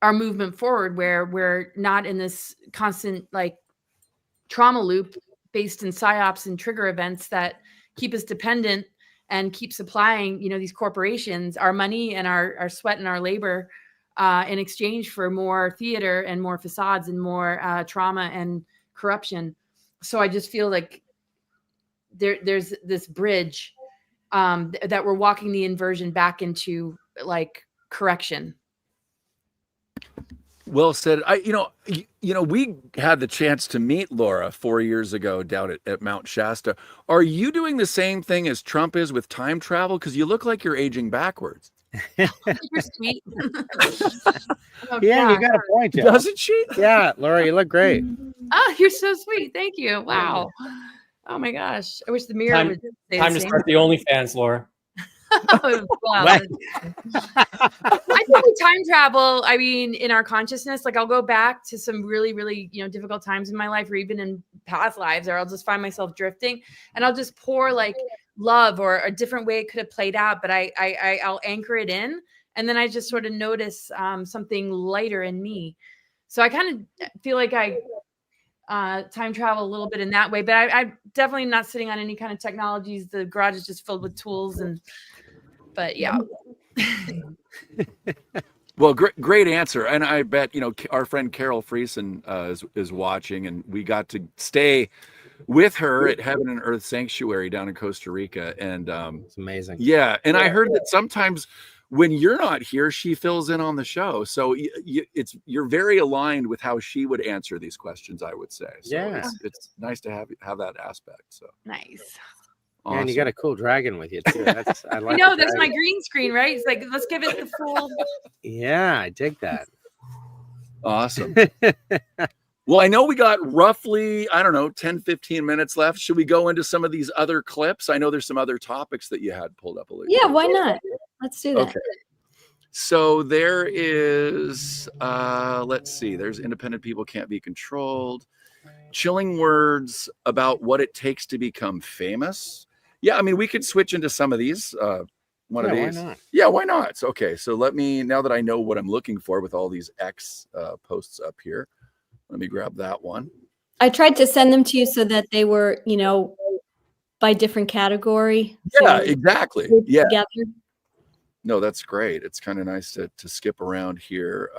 movement forward, where we're not in this constant like trauma loop based in psyops and trigger events that keep us dependent and keep supplying, these corporations our money and our sweat and our labor in exchange for more theater and more facades and more trauma and corruption. So I just feel like there's this bridge that we're walking the inversion back into like correction. Well said. We had the chance to meet Laura 4 years ago down at Mount Shasta. Are you doing the same thing as Trump is with time travel? Because you look like you're aging backwards. You're sweet. Yeah, you got a point. Joe. Doesn't she? Yeah, Laura, you look great. Oh, you're so sweet. Thank you. Wow. Oh my gosh. I wish the mirror would say time the to same. start the OnlyFans, Laura. Oh, wow. I think with time travel, I mean, in our consciousness, like I'll go back to some really, really, difficult times in my life, or even in past lives, or I'll just find myself drifting, and I'll just pour like love or a different way it could have played out, but I'll anchor it in, and then I just sort of notice something lighter in me. So I kind of feel like I time travel a little bit in that way, but I'm definitely not sitting on any kind of technologies. The garage is just filled with tools, but yeah. Well, great answer. And I bet, our friend Carol Friesen is watching, and we got to stay with her at Heaven and Earth Sanctuary down in Costa Rica. And it's amazing. Yeah. And I heard that sometimes when you're not here, she fills in on the show. So you're very aligned with how she would answer these questions, I would say. So Yeah. it's nice to have that aspect. So Nice. awesome. Yeah, and you got a cool dragon with you too. That's I like. No, the that's my dragon. green screen, right? It's like, let's give it the full. Yeah, I dig that. Awesome. Well, I know we got roughly, I don't know, 10, 15 minutes left. Should we go into some of these other clips? I know there's some other topics that you had pulled up, Elisa. Yeah, why not? Let's do that. Okay. So there is, let's see, there's independent people can't be controlled. Chilling words about what it takes to become famous. Yeah, I mean, we could switch into some of these. One of these. Why not? Yeah, why not? So, okay, so let me, now that I know what I'm looking for with all these X posts up here, let me grab that one. I tried to send them to you so that they were, by different category. Yeah, exactly. Yeah. Together. No, that's great. It's kind of nice to skip around here.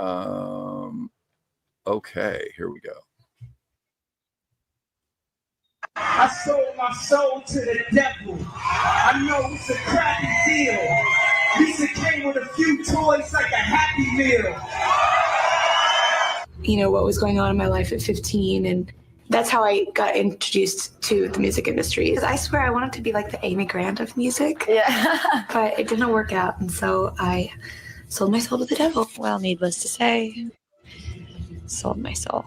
Okay, here we go. I sold my soul to the devil. I know it's a crappy deal. Lisa came with a few toys like a Happy Meal. What was going on in my life at 15, and that's how I got introduced to the music industry. I swear I wanted to be like the Amy Grant of music. Yeah. But it didn't work out, and so I sold my soul to the devil. Well, needless to say, sold my soul.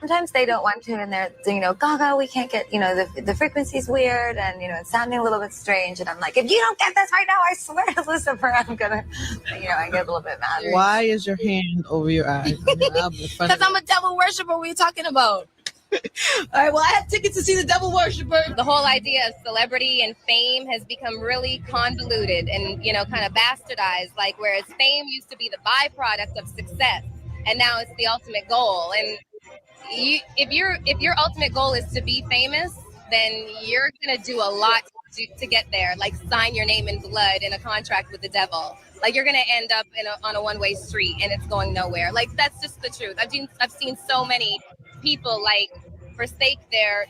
Sometimes they don't want to, and they're, Gaga, we can't get, the frequency's weird, and, it's sounding a little bit strange. And I'm like, if you don't get this right now, I swear to Lucifer, I'm gonna, I get a little bit mad. Why is your hand over your eyes? Because I'm a devil worshiper. What are you talking about? All right, well, I have tickets to see the devil worshiper. The whole idea of celebrity and fame has become really convoluted and, kind of bastardized, like whereas fame used to be the byproduct of success, and now it's the ultimate goal. And if your ultimate goal is to be famous, then you're gonna do a lot to get there. Like sign your name in blood in a contract with the devil. Like you're gonna end up on a one-way street and it's going nowhere. Like that's just the truth. I've seen so many people like forsake their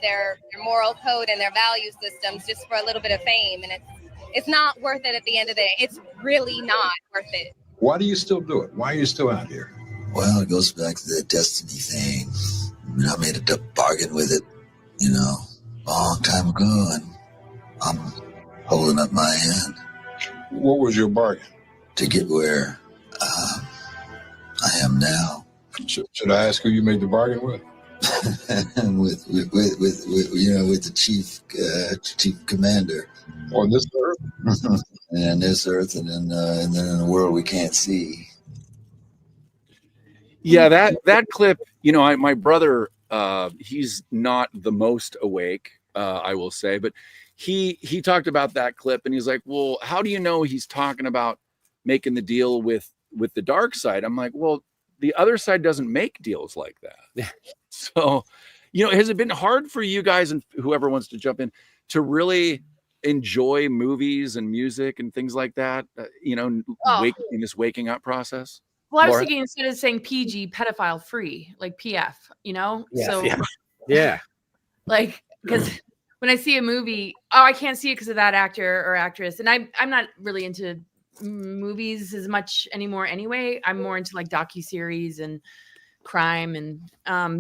moral code and their value systems just for a little bit of fame, and it's not worth it at the end of the day. It's really not worth it. Why do you still do it? Why are you still out here? Well, it goes back to the destiny thing. I made a bargain with it, a long time ago, and I'm holding up my hand. What was your bargain? To get where I am now. Should I ask who you made the bargain with? with the chief commander. On this earth? And this earth, and then in the world we can't see. Yeah, that clip, my brother, he's not the most awake, I will say, but he talked about that clip and he's like, well, how do you know he's talking about making the deal with the dark side? I'm like, well, the other side doesn't make deals like that. So, has it been hard for you guys and whoever wants to jump in to really enjoy movies and music and things like that, in this waking up process? Well, I was Laura? thinking instead of saying PG, pedophile free, like PF, Yeah. So Yeah. like, because when I see a movie, I can't see it because of that actor or actress. And I'm not really into movies as much anymore anyway. I'm more into like docuseries and crime and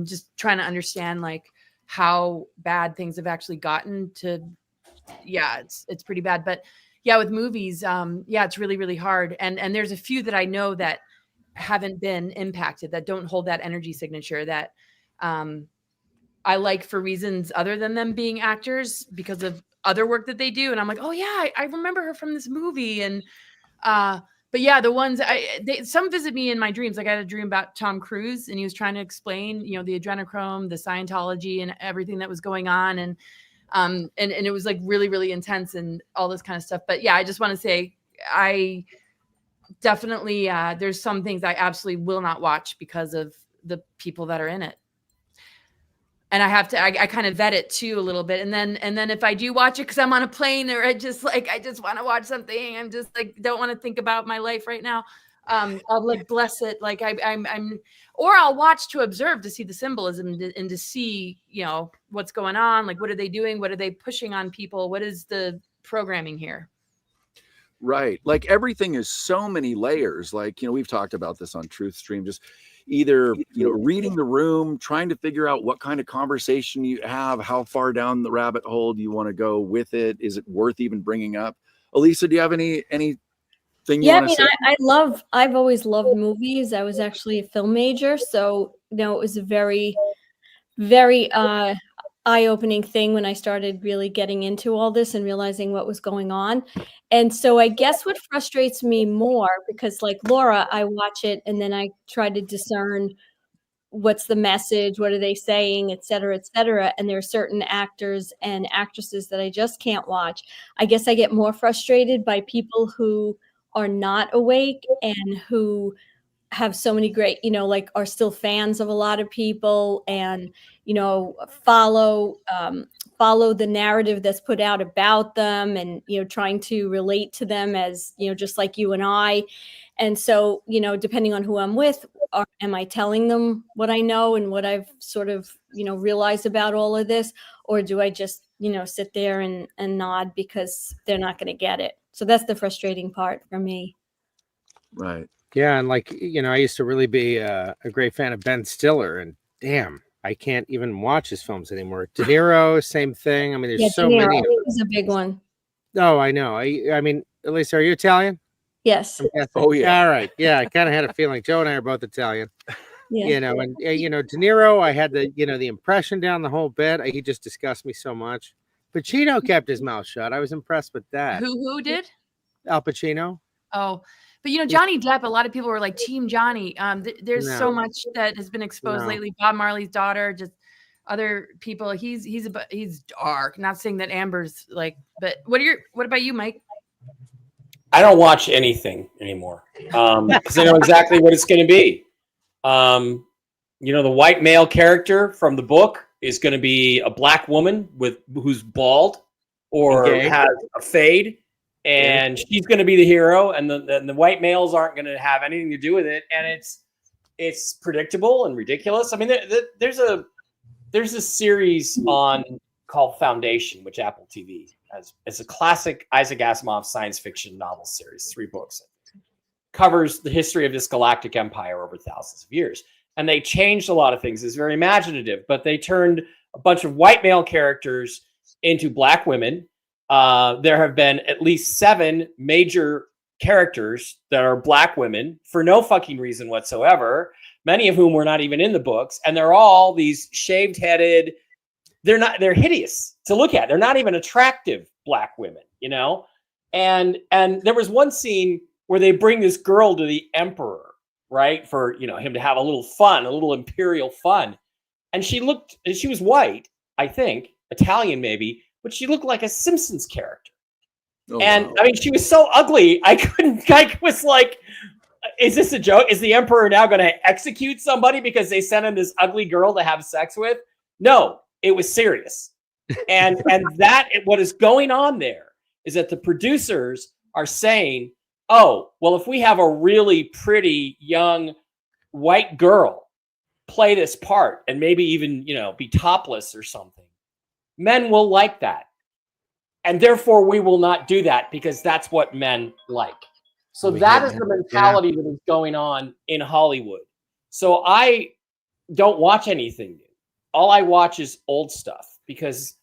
just trying to understand like how bad things have actually gotten to. Yeah, it's pretty bad. But yeah, with movies, it's really, really hard. And there's a few that I know that haven't been impacted, that don't hold that energy signature that I like for reasons other than them being actors because of other work that they do. And I'm like, oh yeah, I remember her from this movie. And but yeah, the ones some visit me in my dreams. Like I had a dream about Tom Cruise and he was trying to explain, the adrenochrome, the Scientology and everything that was going on. And it was like really, really intense and all this kind of stuff. But yeah, I just want to say I definitely there's some things I absolutely will not watch because of the people that are in it. And I have to, I kind of vet it too a little bit. And then if I do watch it, cause I'm on a plane or I just want to watch something. I'm just like, don't want to think about my life right now. I'll like bless it. Like or I'll watch to observe, to see the symbolism and to see, what's going on. Like, what are they doing? What are they pushing on people? What is the programming here? Right. Like everything is so many layers. Like, we've talked about this on Truth Stream, just either, reading the room, trying to figure out what kind of conversation you have, how far down the rabbit hole do you want to go with it? Is it worth even bringing up? Elisa, do you have anything you want to say? I've always loved movies. I was actually a film major. So, it was a very, very, eye-opening thing when I started really getting into all this and realizing what was going on. And so I guess what frustrates me more, because like Laura, I watch it and then I try to discern what's the message, what are they saying, et cetera, et cetera. And there are certain actors and actresses that I just can't watch. I guess I get more frustrated by people who are not awake and who have so many great, like are still fans of a lot of people and, follow the narrative that's put out about them and, trying to relate to them as, just like you and I. And so, depending on who I'm with, am I telling them what I know and what I've sort of, realized about all of this? Or do I just, sit there and nod because they're not going to get it? So that's the frustrating part for me. Right. Yeah. And like, I used to really be a great fan of Ben Stiller, and damn, I can't even watch his films anymore. De Niro, same thing. I mean, there's so many. Is a big one. Oh, I know. I mean, Elisa, are you Italian? Yes. Oh, yeah. All right. Yeah, I kind of had a feeling. Joe and I are both Italian. Yeah. And De Niro, I had the impression down the whole bit. He just disgusts me so much. Pacino kept his mouth shut. I was impressed with that. Who did? Al Pacino. Oh, but Johnny Depp, a lot of people were like Team Johnny. There's so much that has been exposed lately. Bob Marley's daughter, just other people. He's dark. Not saying that Amber's like, but what about you, Mike? I don't watch anything anymore because I know exactly what it's going to be. The white male character from the book is going to be a black woman who's bald or has a fade. And she's going to be the hero, and the white males aren't going to have anything to do with it, and it's predictable and ridiculous. I mean, there's a series called Foundation, which Apple TV has. It's a classic Isaac Asimov science fiction novel series, 3 books. Covers the history of this galactic empire over thousands of years, and they changed a lot of things. It's very imaginative, but they turned a bunch of white male characters into black women. There have been at least 7 major characters that are black women for no fucking reason whatsoever, many of whom were not even in the books. And they're all these shaved headed. They're hideous to look at. They're not even attractive black women, and there was one scene where they bring this girl to the emperor, right? For, him to have a little fun, a little imperial fun. And she was white, I think, Italian maybe, but she looked like a Simpsons character. Oh, and wow. I mean, she was so ugly. I was like, is this a joke? Is the emperor now going to execute somebody because they sent him this ugly girl to have sex with? No, it was serious. And what is going on there is that the producers are saying, oh, well, if we have a really pretty young white girl play this part and maybe even, be topless or something, men will like that. And therefore we will not do that because that's what men like. So that is the mentality that is going on in Hollywood. So I don't watch anything new. All I watch is old stuff because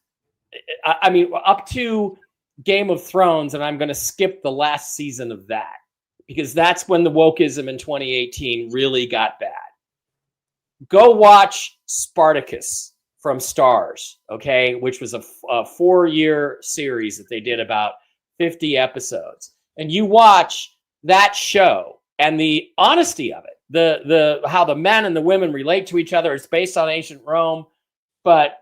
I mean, up to Game of Thrones, and I'm going to skip the last season of that because that's when the wokeism in 2018 really got bad. Go watch Spartacus from Stars, okay, which was a 4-year series that they did about 50 episodes. And you watch that show and the honesty of it, the how the men and the women relate to each other. It's based on ancient Rome, but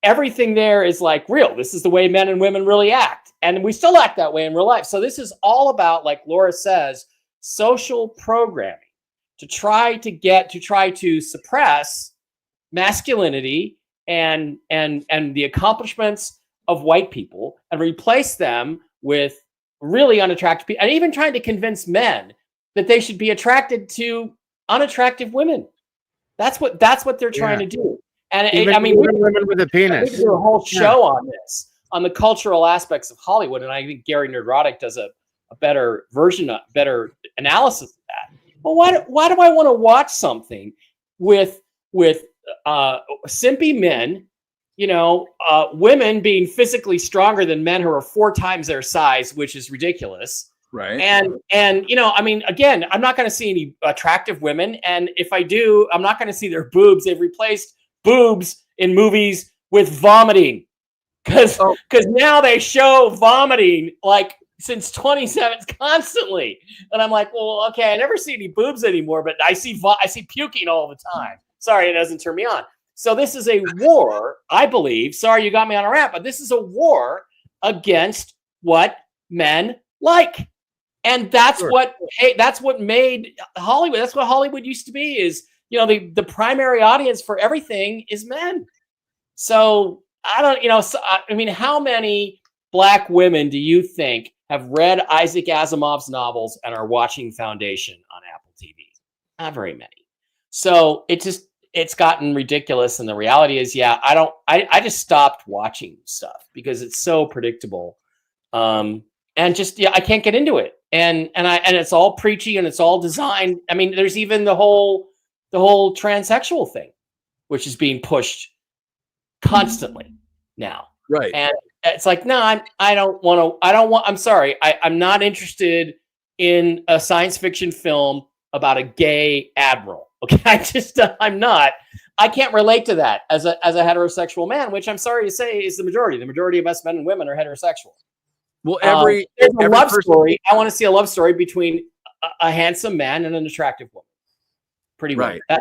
everything there is like real. This is the way men and women really act. And we still act that way in real life. So this is all about, like Laura says, social programming to try to suppress masculinity and the accomplishments of white people and replace them with really unattractive people, and even trying to convince men that they should be attracted to unattractive women. That's what they're trying to do. And women with a penis. We do a whole show on this, on the cultural aspects of Hollywood, and I think Gary Neurotic does a version, a better analysis of that. Well, why do I want to watch something with simpy men, women being physically stronger than men who are 4 times their size, which is ridiculous. Right. And I mean, again, I'm not going to see any attractive women. And if I do, I'm not going to see their boobs. They've replaced boobs in movies with vomiting because now they show vomiting like since 27 constantly. And I'm like, well, okay, I never see any boobs anymore, but I see puking all the time. Sorry, it doesn't turn me on. So this is a war, I believe. Sorry, you got me on a rant, but this is a war against what men like. And that's what made Hollywood. That's what Hollywood used to be. Is the primary audience for everything is men. So I don't. How many Black women do you think have read Isaac Asimov's novels and are watching Foundation on Apple TV? Not very many. So it's gotten ridiculous. And the reality is, I just stopped watching stuff because it's so predictable. I can't get into it. And it's all preachy and it's all designed. I mean, there's even the whole transsexual thing, which is being pushed constantly now. Right. And it's like, no, I'm sorry. I'm not interested in a science fiction film about a gay admiral. Okay. I'm not. I can't relate to that as a heterosexual man, which I'm sorry to say is the majority. The majority of us men and women are heterosexual. Well, every love story. I want to see a love story between a handsome man and an attractive woman. Pretty much. Right.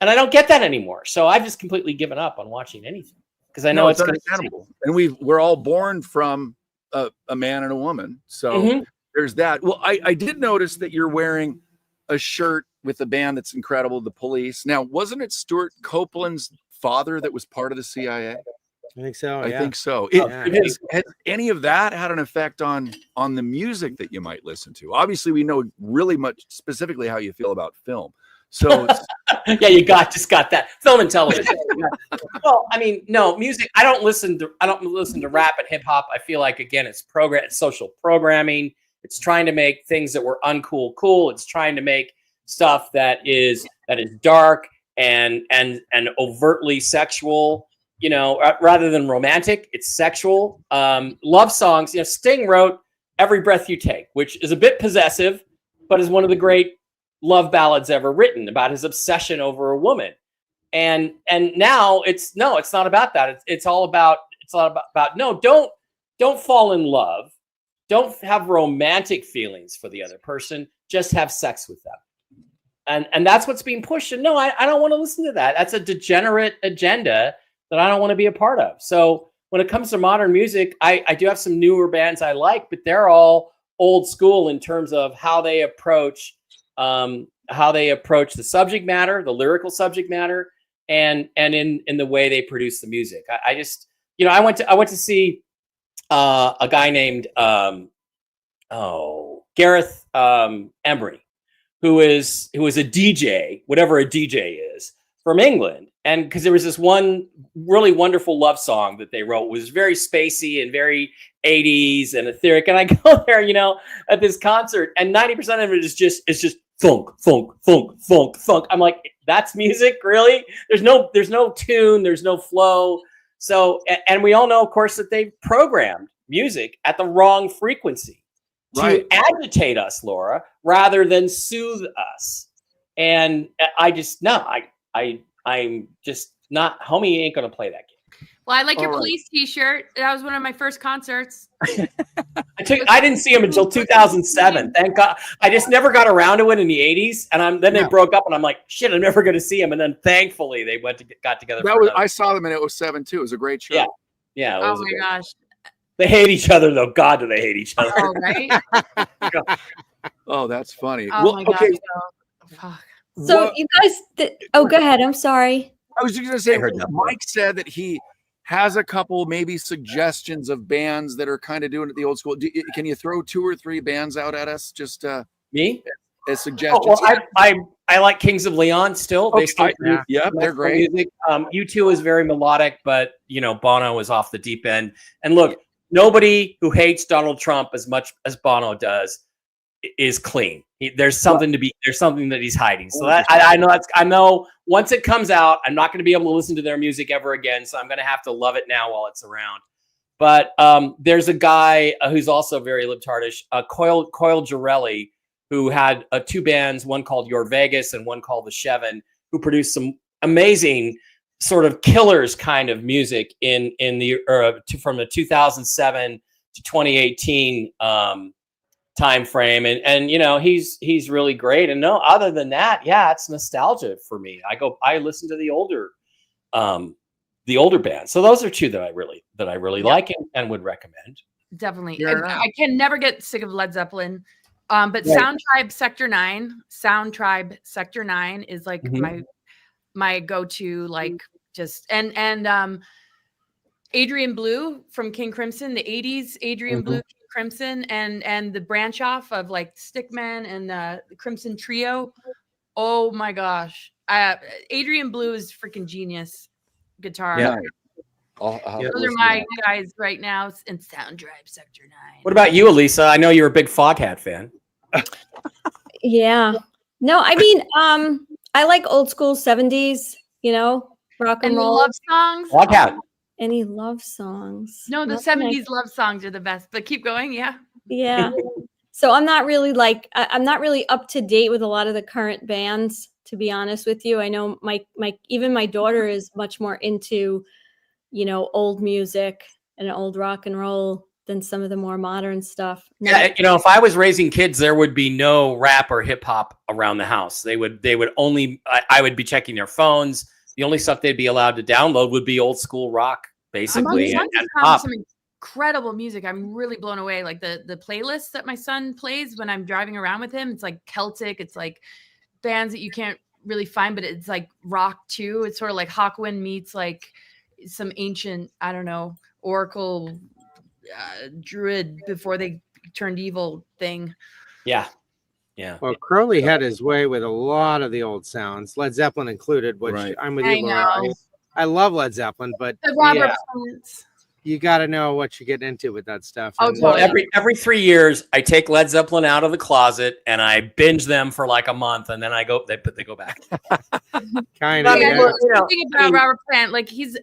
And I don't get that anymore. So I've just completely given up on watching anything because I know it's understandable. And we're all born from a man and a woman. So there's that. Well, I did notice that you're wearing a shirt with a band that's incredible, The Police. Now, wasn't it Stuart Copeland's father that was part of the CIA? I think so. I think so. Has any of that had an effect on the music that you might listen to? Obviously, we know really much specifically how you feel about film. So yeah, you just got that film and television. Well, I mean, no music. I don't listen to rap and hip hop. I feel like again, it's social programming. It's trying to make things that were uncool cool. It's trying to make stuff that is dark and overtly sexual. Rather than romantic, it's sexual. Love songs. Sting wrote "Every Breath You Take," which is a bit possessive, but is one of the great love ballads ever written about his obsession over a woman. And now it's not about that. It's all about no, don't fall in love. Don't have romantic feelings for the other person. Just have sex with them. And that's what's being pushed. And no, I don't want to listen to that. That's a degenerate agenda that I don't want to be a part of. So when it comes to modern music, I do have some newer bands I like, but they're all old school in terms of how they approach the subject matter, the lyrical subject matter, and in the way they produce the music. I went to see a guy named Gareth Emery, who is a DJ, whatever a DJ is, from England. And because there was this one really wonderful love song that they wrote, was very spacey and very 80s and etheric. And I go there, at this concert, and 90% of it is just funk, funk, funk, funk, funk. I'm like, that's music, really? There's no tune, there's no flow. So, and we all know, of course, that they've programmed music at the wrong frequency to agitate us, Laura, rather than soothe us. And I'm just not, homie ain't going to play that game. Well, I like your police t-shirt. That was one of my first concerts. I didn't see him until 2007. Thank God. I just never got around to it in the 80s. And then they broke up and I'm like, shit, I'm never going to see him. And then thankfully they got together. I saw them in 2007 too. It was a great show. Yeah. Oh my gosh. They hate each other though. God, do they hate each other. Oh, right? Oh, that's funny. Oh my gosh. Fuck. So you guys, go ahead. I'm sorry. I was just going to say, Mike said that he has a couple maybe suggestions of bands that are kind of doing it the old school. Can you throw 2 or 3 bands out at us? Just me as suggestions. Oh, well, I like Kings of Leon still. They still they're great. Music. U2 is very melodic, but Bono is off the deep end. And look, nobody who hates Donald Trump as much as Bono does is clean. There's something that he's hiding. So that I know once it comes out, I'm not going to be able to listen to their music ever again. So I'm going to have to love it now while it's around. But there's a guy who's also very libtardish, Coil Girelli, who had 2 bands, one called Your Vegas and one called The Chevin, who produced some amazing sort of killers kind of music in the from the 2007 to 2018 time frame, and you know, he's really great. And no, other than that, yeah, it's nostalgia for me. I listen to the older bands. So those are 2 that I really like and would recommend. Definitely. Sure. I can never get sick of Led Zeppelin. But Sound Tribe Sector 9 is like my go-to, like just and Adrian Blue from King Crimson, the 80s Adrian Blue, King Crimson, and the branch off of like Stickman and the Crimson Trio. Oh my gosh. Adrian Blue is freaking genius guitar. Yeah. Those are my guys right now in Sound Tribe Sector 9. What about you, Elisa? I know you're a big Foghat fan. Yeah. No, I mean, I like old school 70s, you know, rock and roll. Love songs? Foghat. Any love songs? No, the 70s love songs are the best, but keep going. Yeah. Yeah. So I'm not really I'm not really up to date with a lot of the current bands, to be honest with you. I know even my daughter is much more into, you know, old music and old rock and roll than some of the more modern stuff. Yeah, you know, if I was raising kids, there would be no rap or hip hop around the house. They would only, I would be checking their phones. The only stuff they'd be allowed to download would be old school rock, basically. And pop. Some incredible music. I'm really blown away. Like the playlist that my son plays when I'm driving around with him, it's like Celtic. It's like bands that you can't really find, but it's like rock too. It's sort of like Hawkwind meets like some ancient, I don't know, Oracle druid before they turned evil thing. Yeah. Well, Crowley had his way with a lot of the old sounds, Led Zeppelin included, which I'm with you, Laura. I love Led Zeppelin, but the Robert Plants. You got to know what you're getting into with that stuff. Oh, well, every 3 years, I take Led Zeppelin out of the closet and I binge them for like a month, and then they go back. Kind of. Thinking about Robert Plant, like he's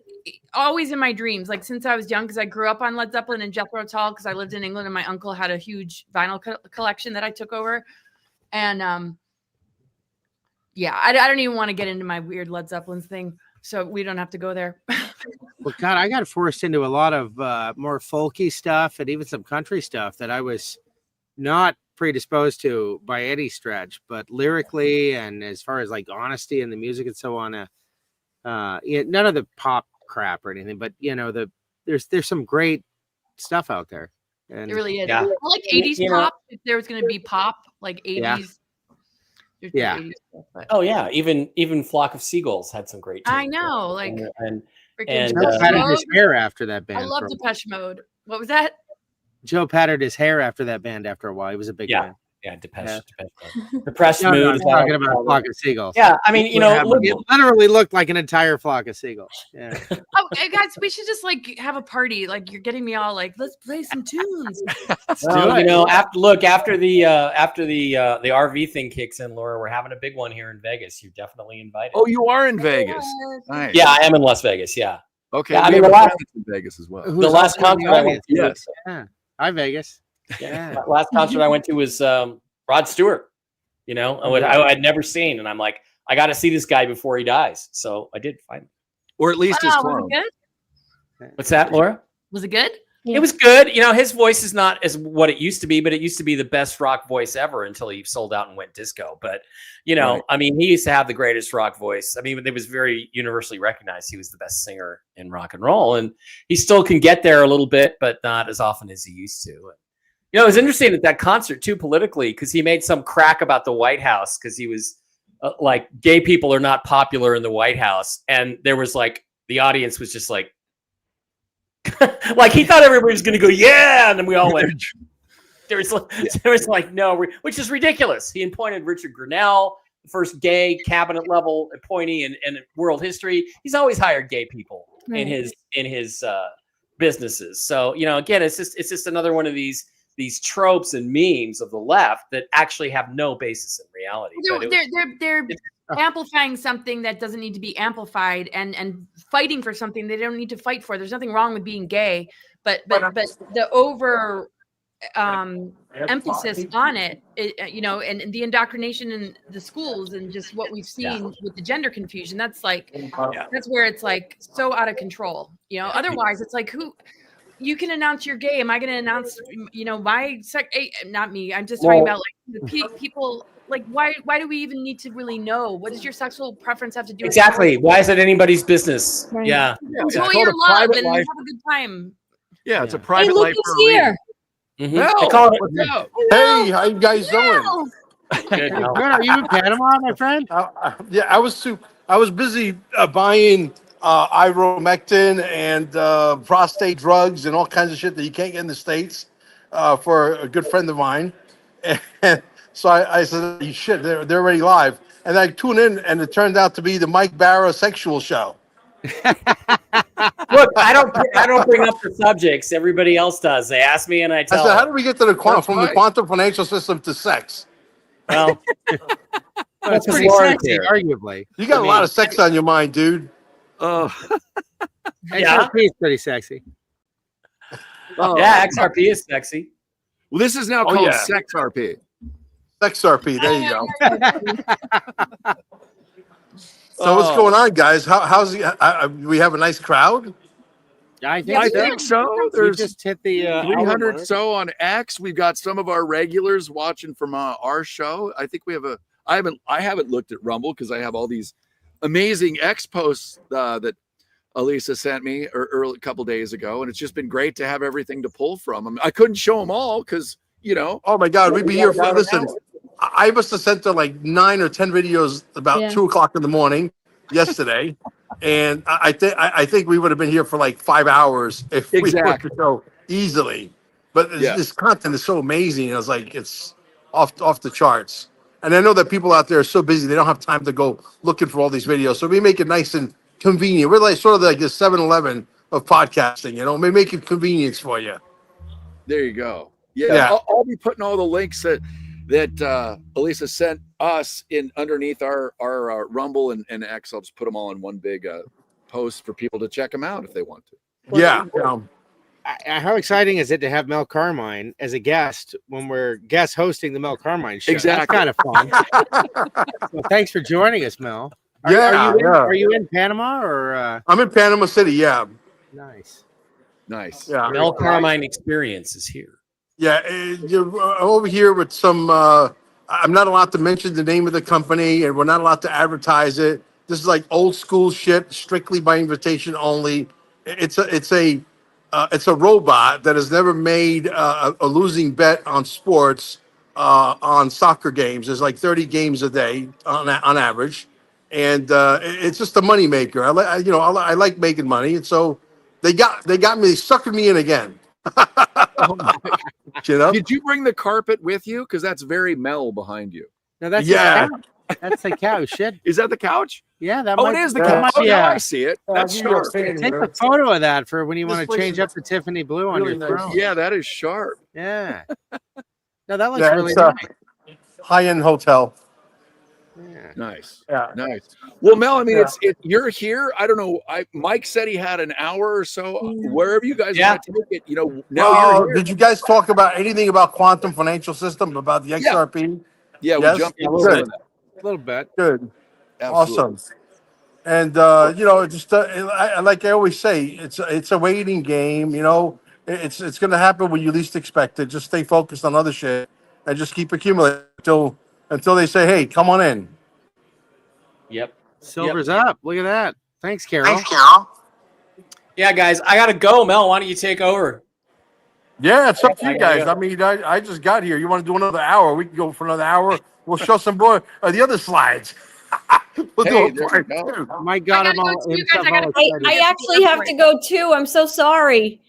always in my dreams. Like since I was young, because I grew up on Led Zeppelin and Jethro Tull, because I lived in England and my uncle had a huge vinyl collection that I took over, and yeah, I don't even want to get into my weird Led Zeppelin thing, so we don't have to go there. Well, God, I got forced into a lot of more folky stuff and even some country stuff that I was not predisposed to by any stretch, but lyrically and as far as like honesty and the music and so on, none of the pop crap or anything, but you know, there's some great stuff out there. And it really is. I like 80s pop. If there was going to be pop, like 80s. Yeah. 80s stuff, but. Oh yeah, even Flock of Seagulls had some great tunes. I know, like and Joe patted his hair after that band. I love Depeche Mode. What was that? Joe patted his hair after that band after a while. He was a big fan. Yeah, Depeche Depressed no, mood. I'm talking about Flock of Seagulls. Yeah, I mean, you know, it literally looked like an entire flock of seagulls. Yeah. Oh, guys, we should just like have a party. Like you're getting me all like, let's play some tunes. Well, you know, after the RV thing kicks in, Laura, we're having a big one here in Vegas. You're definitely invited. Oh, you are in Vegas. Nice. Yeah, I am in Las Vegas. Yeah. Okay. Yeah, I mean, the last in Vegas as well. The last concert I went to. Yes. Yeah. Hi, Vegas. Yeah. Last concert I went to was Rod Stewart. You know, I'd never seen, and I'm like, I got to see this guy before he dies. So I did find him, or at least his clone. Was it good? What's that, Laura? Was it good? Yeah. It was good. You know, his voice is not as what it used to be, but it used to be the best rock voice ever until he sold out and went disco. But, you know, right. I mean, he used to have the greatest rock voice. I mean, it was very universally recognized. He was the best singer in rock and roll, and he still can get there a little bit, but not as often as he used to. You know, it was interesting at that concert too, politically, because he made some crack about the White House because he was like, gay people are not popular in the White House. And there was like, the audience was just like, like he thought everybody was going to go, yeah. And then we all went, there was like, no, which is ridiculous. He appointed Richard Grenell, the first gay cabinet level appointee in world history. He's always hired gay people in his businesses. So, again, it's just another one of these tropes and memes of the left that actually have no basis in reality. They're amplifying something that doesn't need to be amplified and fighting for something they don't need to fight for. There's nothing wrong with being gay, but the over emphasis on it, and the indoctrination in the schools and just what we've seen with the gender confusion, that's where it's like so out of control. Otherwise it's like, you can announce you're gay. Am I going to announce, my sex? Not me. I'm just talking about like the people. Like, why do we even need to really know? What does your sexual preference have to do with exactly? Why is it anybody's business? Right. Yeah. Enjoy your love and have a good time. Yeah, it's a private life for a here. reason. Mel, Hey, how you guys doing? Good. Are you in Panama, my friend? Yeah, I was busy buying ivermectin and prostate drugs and all kinds of shit that you can't get in the States for a good friend of mine. And so I said, shit, they're already live. And I tune in, and it turned out to be the Mike Barra sexual show. Look, I don't bring up the subjects. Everybody else does. They ask me, and I tell. I said, them. how do we get to the the quantum financial system to sex? Well, that's pretty sexy, arguably. You got a lot of sex on your mind, dude. Oh, XRP is pretty sexy. Yeah, XRP is sexy. Well, this is now called SexRP. XRP, there you go. So what's going on, guys? How's we have a nice crowd? I think so. There's just hit the 300 so on X. We've got some of our regulars watching from our show. I think we have I haven't looked at Rumble because I have all these amazing X posts that Elisa sent me a couple days ago, and it's just been great to have everything to pull from. I couldn't show them all because Oh my God, we'd be here for listen. I must have sent her like 9 or 10 videos about 2 o'clock in the morning yesterday, and I think we would have been here for like 5 hours if we were to go easily. But this content is so amazing. I was like, it's off the charts. And I know that people out there are so busy they don't have time to go looking for all these videos. So we make it nice and convenient. We're like sort of like the 7-Eleven of podcasting. We make it convenience for you. There you go. Yeah. I'll be putting all the links that Elisa sent us in underneath our Rumble and X. I'll just put them all in one big post for people to check them out if they want to. How exciting is it to have Mel Carmine as a guest when we're guest hosting the Mel Carmine show? Exactly. That's kind of fun. Well, thanks for joining us, Mel. Are you in Panama or? I'm in Panama City. Yeah. Nice. Yeah. Mel Carmine experience is here. Yeah, you're over here with some. I'm not allowed to mention the name of the company, and we're not allowed to advertise it. This is like old school shit, strictly by invitation only. It's a robot that has never made a losing bet on sports on soccer games. There's like 30 games a day on average, and it's just a money maker. I like making money, and so they got me, they suckered me in again. Oh my God. Did you bring the carpet with you? Because that's very Mel behind you. No, that's that's the couch. Shit. Is that the couch? Yeah, it is the couch. I see it. That's sharp. Take a photo of that for when you want to change up the Tiffany blue on your throne. Yeah, that is sharp. Yeah. No, that looks really nice. High-end hotel. Yeah. Nice. Yeah. Nice. Well, Mel, I mean, you're here. I don't know. Mike said he had an hour or so. Wherever you guys want to take it, now you're here. Did you guys talk about anything about quantum financial system, about the XRP? Yeah, we jumped into that. A little bit. Good. Absolutely. Awesome. And just like I always say, it's a waiting game. It's going to happen when you least expect it. Just stay focused on other shit and just keep accumulating until they say, "Hey, come on in." Yep. Silver's up. Look at that. Thanks, Carol. Yeah, guys, I gotta go. Mel, why don't you take over? Yeah, it's up to you guys. I mean, I just got here. You want to do another hour? We can go for another hour. We'll show some more the other slides. We'll do a part two. My God, I actually have to go too. I'm so sorry.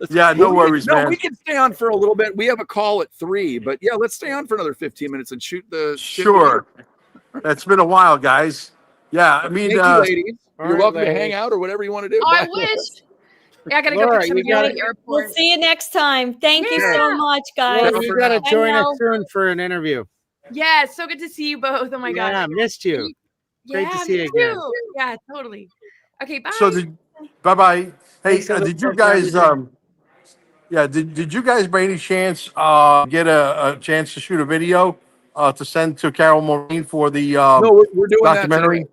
Yeah, no worries, man. We can stay on for a little bit. We have a call at 3, but yeah, let's stay on for another 15 minutes and shoot the shit. Sure. It's been a while, guys. Yeah, I mean, thank you, ladies. You're welcome to hang out or whatever you want to do. I wish. Yeah, I gotta go Laura, pick you somebody up gotta- at the airport. We'll see you next time. Thank you so much, guys. Laura, you got to Bye, join Mel. us soon for an interview. Yeah, it's so good to see you both. Oh my Yeah, gosh. missed you. Great to Yeah, see me you again. too. Yeah, totally. Okay, bye. So bye bye. Hey, Thanks for the did you program guys today. did you guys by any chance get a chance to shoot a video to send to Carol Maureen for the No, we're doing that documentary? today.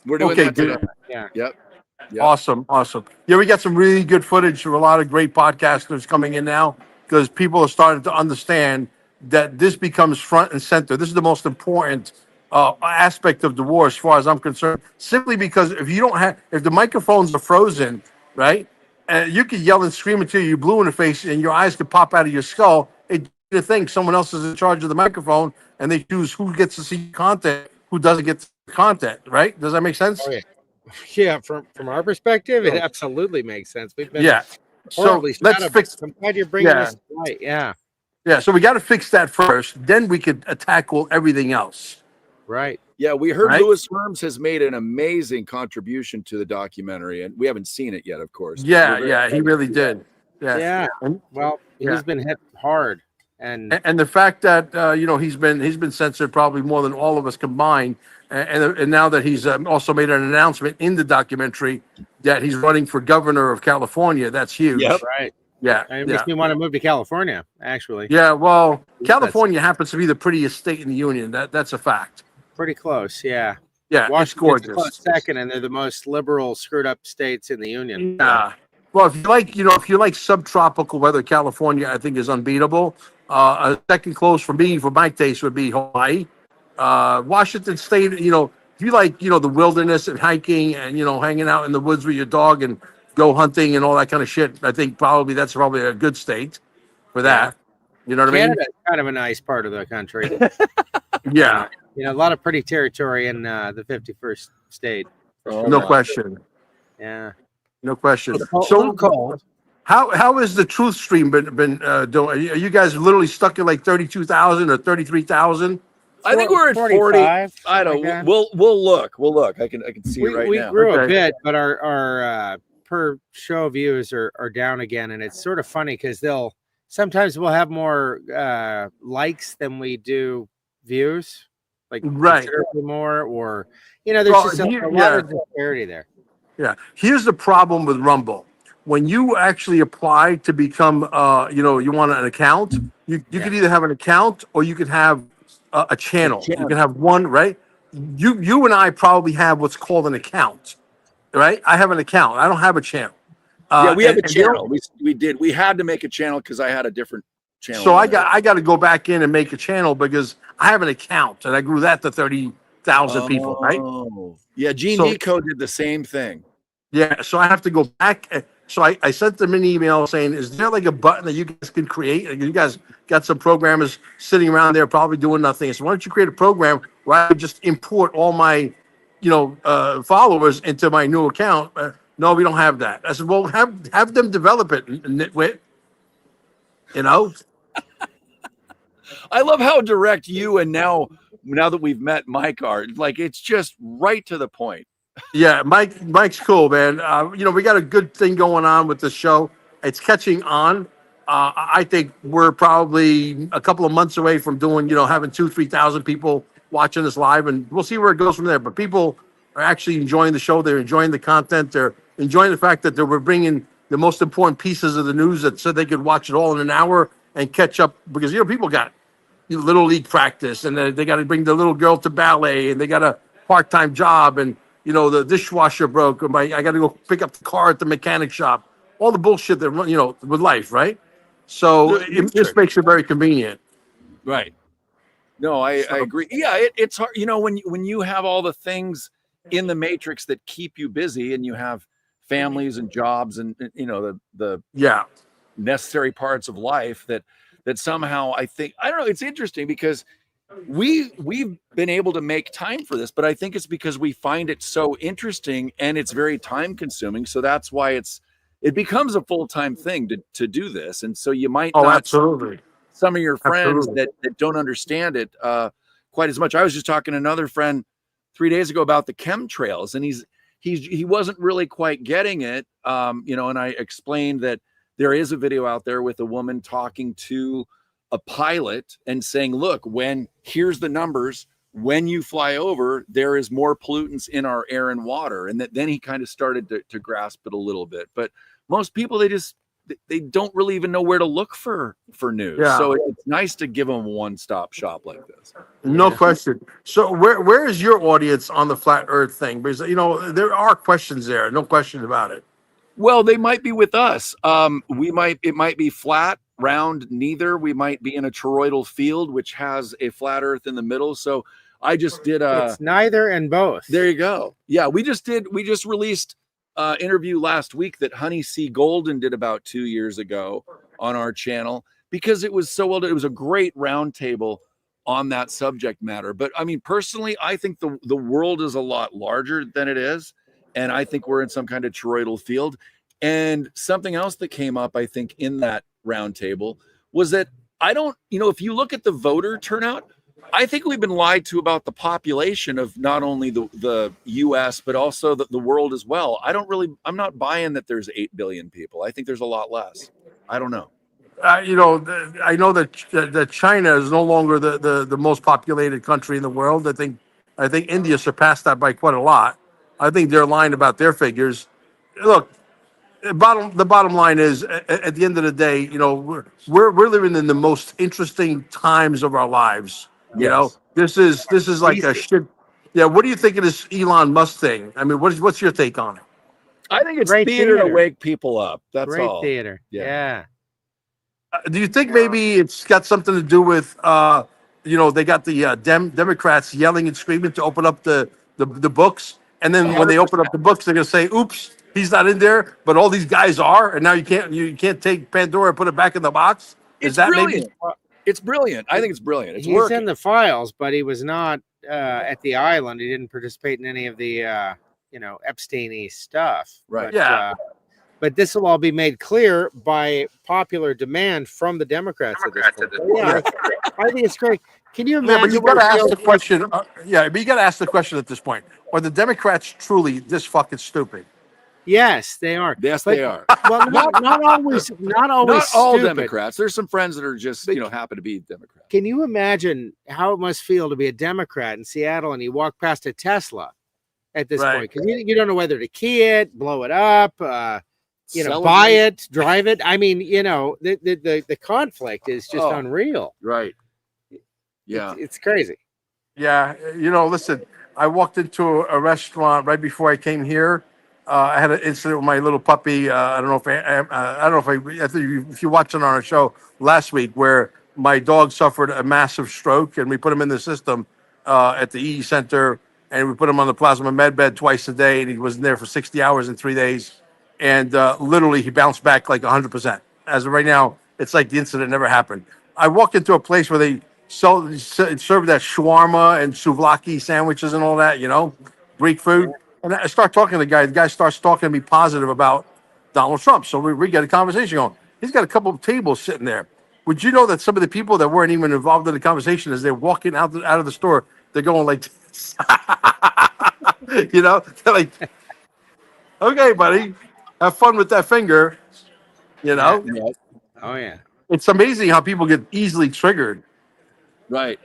We're doing Okay, that today. good. Yeah. Yep. Awesome. Yeah, we got some really good footage of a lot of great podcasters coming in now because people are starting to understand that this becomes front and center. This is the most important aspect of the war, as far as I'm concerned. Simply because if the microphones are frozen, right, you could yell and scream until you're blue in the face and your eyes could pop out of your skull. You think someone else is in charge of the microphone, and they choose who gets to see content, who doesn't get to see content. Right? Does that make sense? Oh, yeah. Yeah, from our perspective, it absolutely makes sense. We've been So horribly let's shut up. fix. I'm glad you're bringing Yeah. us right. Yeah, Yeah, so we got to fix that first. Then we could tackle everything else. right. Yeah, we heard Right? Louis Worms has made an amazing contribution to the documentary, and we haven't seen it yet, of course. Yeah, We're very yeah, he excited really to see that. did. Yeah. Yeah. Well, Yeah. he's been hit hard, and And the fact that he's been censored probably more than all of us combined, and now that he's also made an announcement in the documentary that he's running for governor of California, that's huge. right. Yeah, It makes me want to move to California. Actually, yeah. Well, That's California happens to be the prettiest state in the union. That's a fact. pretty close. Yeah, Yeah, it's Washington's a gorgeous. close second, and they're the most liberal, screwed up states in the union. Yeah. Well, if you like subtropical weather, California, I think is unbeatable. A second close for me, for my taste, would be Hawaii. Washington State, if you like, the wilderness and hiking and, hanging out in the woods with your dog and go hunting and all that kind of shit, I think that's probably a good state for that. You know what Canada's kind of a nice part of the country. I mean? Yeah. A lot of pretty territory in the 51st state. No question. Yeah. No question. So cold. How has the truth stream been doing? Are you guys literally stuck at like 32,000 or 33,000? I think we're at 40. 45, I don't. like that. We'll look. We'll look. I can see it right we now. grew a Okay. bit, but our per show views are down again, and it's sort of funny because sometimes we'll have more likes than we do views, like Right. considerably more, or there's Well, just a lot yeah. of disparity there. Yeah. Here's the problem with Rumble. When you actually apply to become, you want an account, you could either have an account or you could have a channel. You can have one, right? You and I probably have what's called an account, right? I have an account. I don't have a channel. Yeah, we have a and you know- channel. We did. We had to make a channel because I had a different channel. So I got to go back in and make a channel because I have an account and I grew that to 30,000 people, right? Oh, yeah. Gene So- Deco did the same thing. Yeah, so I have to go back. So I sent them an email saying, is there like a button that you guys can create? Like, you guys got some programmers sitting around there probably doing nothing. So why don't you create a program where I could just import all my, followers into my new account? No, we don't have that. I said, well, have them develop it, nitwit. I love how direct you and now that we've met Mike are. Like, it's just right to the point. Yeah, Mike's cool, man. We got a good thing going on with the show. It's catching on. I think we're probably a couple of months away from doing, having 2,000-3,000 people watching this live, and we'll see where it goes from there. But people are actually enjoying the show. They're enjoying the content. They're enjoying the fact that we're bringing the most important pieces of the news that said they could watch it all in an hour and catch up because, people got little league practice and they got to bring the little girl to ballet and they got a part-time job and, the dishwasher broke. I got to go pick up the car at the mechanic shop. All the bullshit that, with life, right? So it just makes it very convenient. Right. No, I agree. Yeah, it's hard. When you have all the things in the matrix that keep you busy and you have families and jobs and, the necessary parts of life that somehow I don't know. It's interesting because we've been able to make time for this, but I think it's because we find it so interesting and it's very time consuming. So that's why it becomes a full-time thing to do this. And so you might not absolutely. Some of your friends Absolutely. that don't understand it quite as much. I was just talking to another friend 3 days ago about the chemtrails, and he wasn't really quite getting it. You know, and I explained that there is a video out there with a woman talking to a pilot and saying, look, here's the numbers, when you fly over, there is more pollutants in our air and water. And then he kind of started to grasp it a little bit. But most people, they don't really even know where to look for news. Yeah. So it's nice to give them a one-stop shop like this. No question. So where is your audience on the flat earth thing? Because, you know, there are questions there. No question about it. Well, they might be with us. It might be flat, round, neither. We might be in a toroidal field, which has a flat earth in the middle. So I just did it's neither and both. There you go. Yeah, we just released interview last week that Honey C. Golden did about 2 years ago on our channel, because it was so well done. It was a great roundtable on that subject matter. But I mean, personally, I think the world is a lot larger than it is. And I think we're in some kind of toroidal field. And something else that came up, I think, in that roundtable was that if you look at the voter turnout, I think we've been lied to about the population of not only the US, but also the world as well. I'm not buying that there's 8 billion people. I think there's a lot less. I don't know. I know that China is no longer the most populated country in the world. I think India surpassed that by quite a lot. I think they're lying about their figures. Look, the bottom line is, at the end of the day, you know, we're living in the most interesting times of our lives. You know, this is like a shit. Yeah. What do you think of this Elon Musk thing? I mean, what's your take on it? I think it's theater to wake people up. That's Great all. theater. Yeah. Do you think maybe it's got something to do with, they got the Democrats yelling and screaming to open up the books, and then when they open up the books, they're gonna say, "Oops, he's not in there," but all these guys are, and now you can't take Pandora and put it back in the box. Is that brilliant? It's brilliant. I think it's brilliant. It's He's working. in the files, but he was not at the island. He didn't participate in any of the Epstein-y stuff. Right. But, but this will all be made clear by popular demand from the Democrats at this point. Yeah, I think it's great. Can you imagine? Yeah, but you got to ask the question. But you got to ask the question at this point: are the Democrats truly this fucking stupid? Yes, they are. Yes, they are. Well, not always. Not always. Not all stupid. Democrats. There's some friends that are just happen to be Democrats. Can you imagine how it must feel to be a Democrat in Seattle and you walk past a Tesla at this point? Because you don't know whether to key it, blow it up, buy it, drive it. I mean, the conflict is just unreal. Right. Yeah. It's crazy. Yeah. Listen, I walked into a restaurant right before I came here. I had an incident with my little puppy. I don't know if you're watching on our show last week, where my dog suffered a massive stroke, and we put him in the system at the EE Center, and we put him on the plasma med bed twice a day, and he was in there for 60 hours in 3 days, and literally he bounced back like 100%. As of right now, it's like the incident never happened. I walked into a place where they serve that shawarma and souvlaki sandwiches and all that, Greek food. And I start talking to the guy. The guy starts talking to me positive about Donald Trump. So we get a conversation going. He's got a couple of tables sitting there. Would you know that some of the people that weren't even involved in the conversation, as they're walking out of the store, they're going like this. They're like, "Okay, buddy, have fun with that finger." Yeah. Oh yeah. It's amazing how people get easily triggered. Right.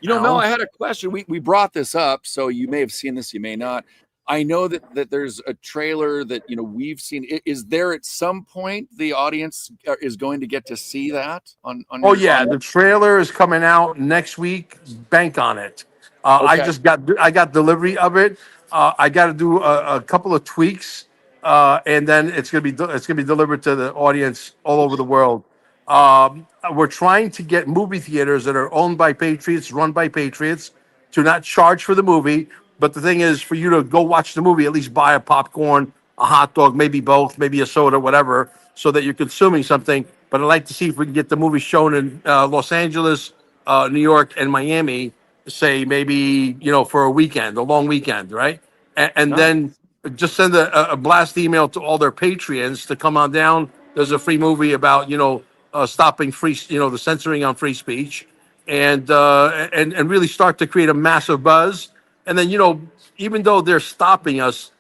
Mel, I had a question. We brought this up, so you may have seen this, you may not. I know that there's a trailer that we've seen. Is there at some point the audience is going to get to see that on the trailer is coming out next week. Bank on it. Okay. I got delivery of it. I got to do a couple of tweaks, and then it's gonna be delivered to the audience all over the world. We're trying to get movie theaters that are owned by patriots, run by patriots, to not charge for the movie. But the thing is, for you to go watch the movie, at least buy a popcorn, a hot dog, maybe both, maybe a soda, whatever, so that you're consuming something. But I'd like to see if we can get the movie shown in Los Angeles, New York, and Miami, say maybe, for a weekend, a long weekend, right? And then just send a blast email to all their Patreons to come on down. There's a free movie about, stopping free, the censoring on free speech, and really start to create a massive buzz. And then, even though they're stopping us,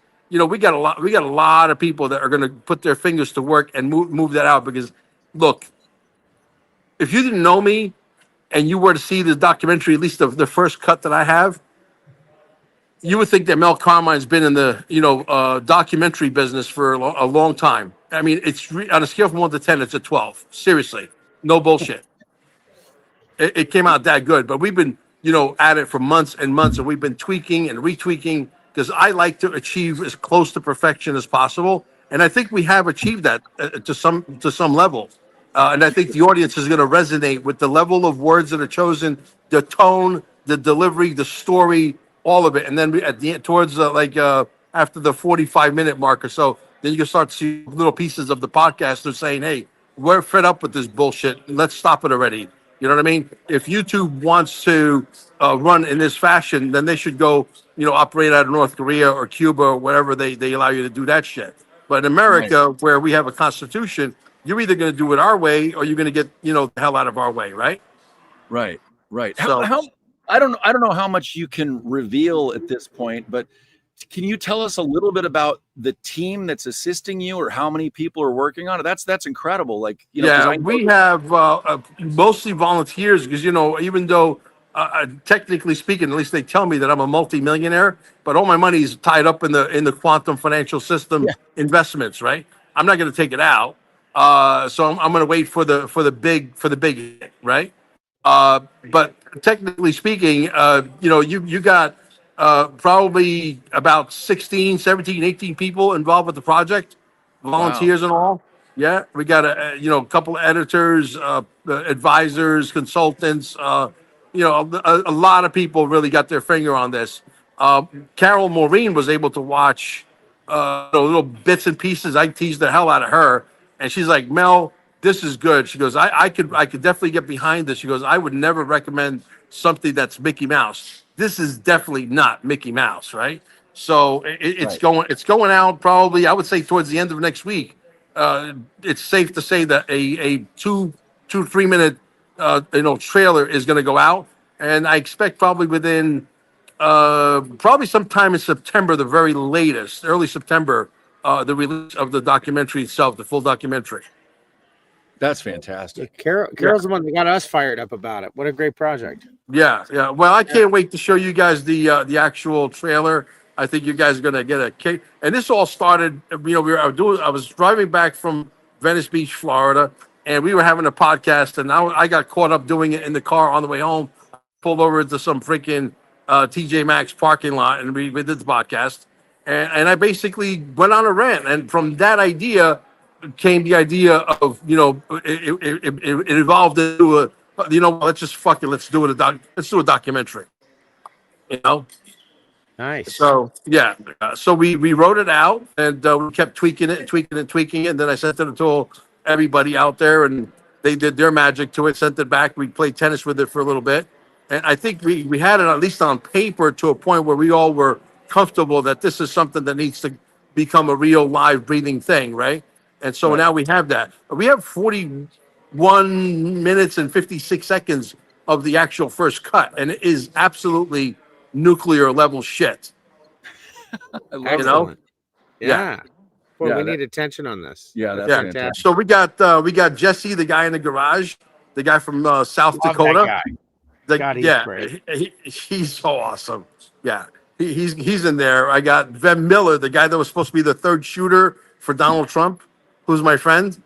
we got a lot of people that are going to put their fingers to work and move that out. Because look, if you didn't know me and you were to see the documentary, at least the first cut that I have, you would think that Mel Carmine's been in the documentary business for a long time. I mean, it's on a scale from 1 to 10, it's a 12. Seriously, no bullshit. It came out that good, but we've been at it for months and months, and we've been tweaking and retweaking because I like to achieve as close to perfection as possible, and I think we have achieved that to some level. And I think the audience is going to resonate with the level of words that are chosen, the tone, the delivery, the story, all of it. And then towards after the 45-minute mark or so, then you can start to see little pieces of the podcast. They're saying, "Hey, we're fed up with this bullshit. Let's stop it already." You know what I mean? If YouTube wants to run in this fashion, then they should go, operate out of North Korea or Cuba or wherever they allow you to do that shit. But in America, where we have a constitution, you're either going to do it our way or you're going to get, the hell out of our way, right? Right. So, how I don't know how much you can reveal at this point, but can you tell us a little bit about the team that's assisting you, or how many people are working on it? That's incredible. Like, we have mostly volunteers because even though technically speaking, at least they tell me that I'm a multimillionaire, but all my money is tied up in the quantum financial system investments. Right? I'm not going to take it out, so I'm going to wait for the big hit, right? But technically speaking, you got probably about 16, 17, 18 people involved with the project, volunteers and all. Yeah, we got a couple of editors, advisors, consultants. A lot of people really got their finger on this. Carol Maureen was able to watch little bits and pieces. I teased the hell out of her, and she's like, "Mel, this is good." She goes, I could definitely get behind this. She goes, "I would never recommend something that's Mickey Mouse. This is definitely not Mickey Mouse, right?" So it's going out probably, I would say, towards the end of next week. It's safe to say that a 2-3 minute trailer is going to go out, and I expect probably within probably sometime in September, the very latest, early September, the release of the documentary itself, the full documentary. That's fantastic. Carol's the one that got us fired up about it. What a great project. Yeah. Well, I can't wait to show you guys the actual trailer. I think you guys are gonna get a kick. And this all started. I was driving back from Venice Beach, Florida, and we were having a podcast. And I got caught up doing it in the car on the way home. I pulled over into some freaking TJ Maxx parking lot, and we did the podcast. And I basically went on a rant. And from that idea came the idea of it evolved into let's just fuck it, let's do a documentary. Nice. So so we wrote it out, and we kept tweaking it, and then I sent it to everybody out there, and they did their magic to it, sent it back. We played tennis with it for a little bit, and I think we had it at least on paper to a point where we all were comfortable that this is something that needs to become a real live breathing thing, right? And so now we have that. We have 41 minutes and 56 seconds of the actual first cut, and it is absolutely nuclear level shit. Excellent. Yeah. Well, we need attention on this. Yeah, that's fantastic. So we got Jesse, the guy in the garage, the guy from South Dakota. He's great. He's so awesome. Yeah, he's in there. I got Vem Miller, the guy that was supposed to be the third shooter for Donald Trump, who's my friend.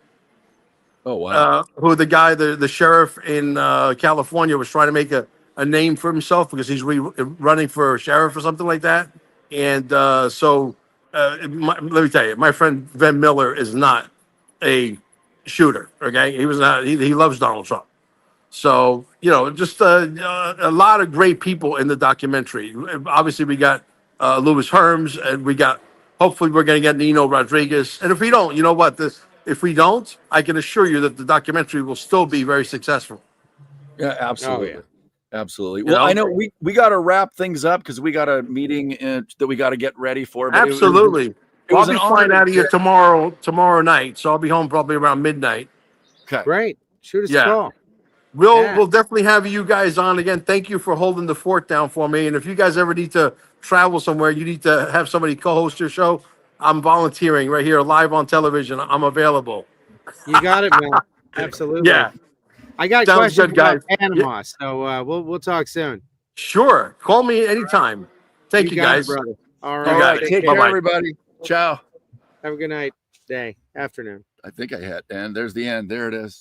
Oh wow! Who the guy, the sheriff in California, was trying to make a name for himself because he's running for sheriff or something like that. And let me tell you, my friend Vem Miller is not a shooter. Okay, he was not. He loves Donald Trump. So just a lot of great people in the documentary. Obviously, we got Louis Herms, and we got. Hopefully, we're going to get Nino Rodriguez. And if we don't, you know what? If we don't, I can assure you that the documentary will still be very successful. Yeah, absolutely. Oh, yeah. Absolutely. Well, I know we got to wrap things up because we got a meeting that we got to get ready for. But absolutely. I'll be flying out of here tomorrow night, so I'll be home probably around midnight. Okay. Great. Shoot us a call. We'll definitely have you guys on again. Thank you for holding the fort down for me. And if you guys ever need to travel somewhere, you need to have somebody co-host your show, I'm volunteering right here, live on television. I'm available. You got it, Mel. Absolutely. Yeah. I got Sounds questions good, guys. about Panama, so we'll talk soon. Sure. Call me anytime. Thank you, got guys. it, brother. All All right. right. Take Take care. care, everybody. Ciao. Have a good night, day, afternoon. I think I had, and there's the end. There it is.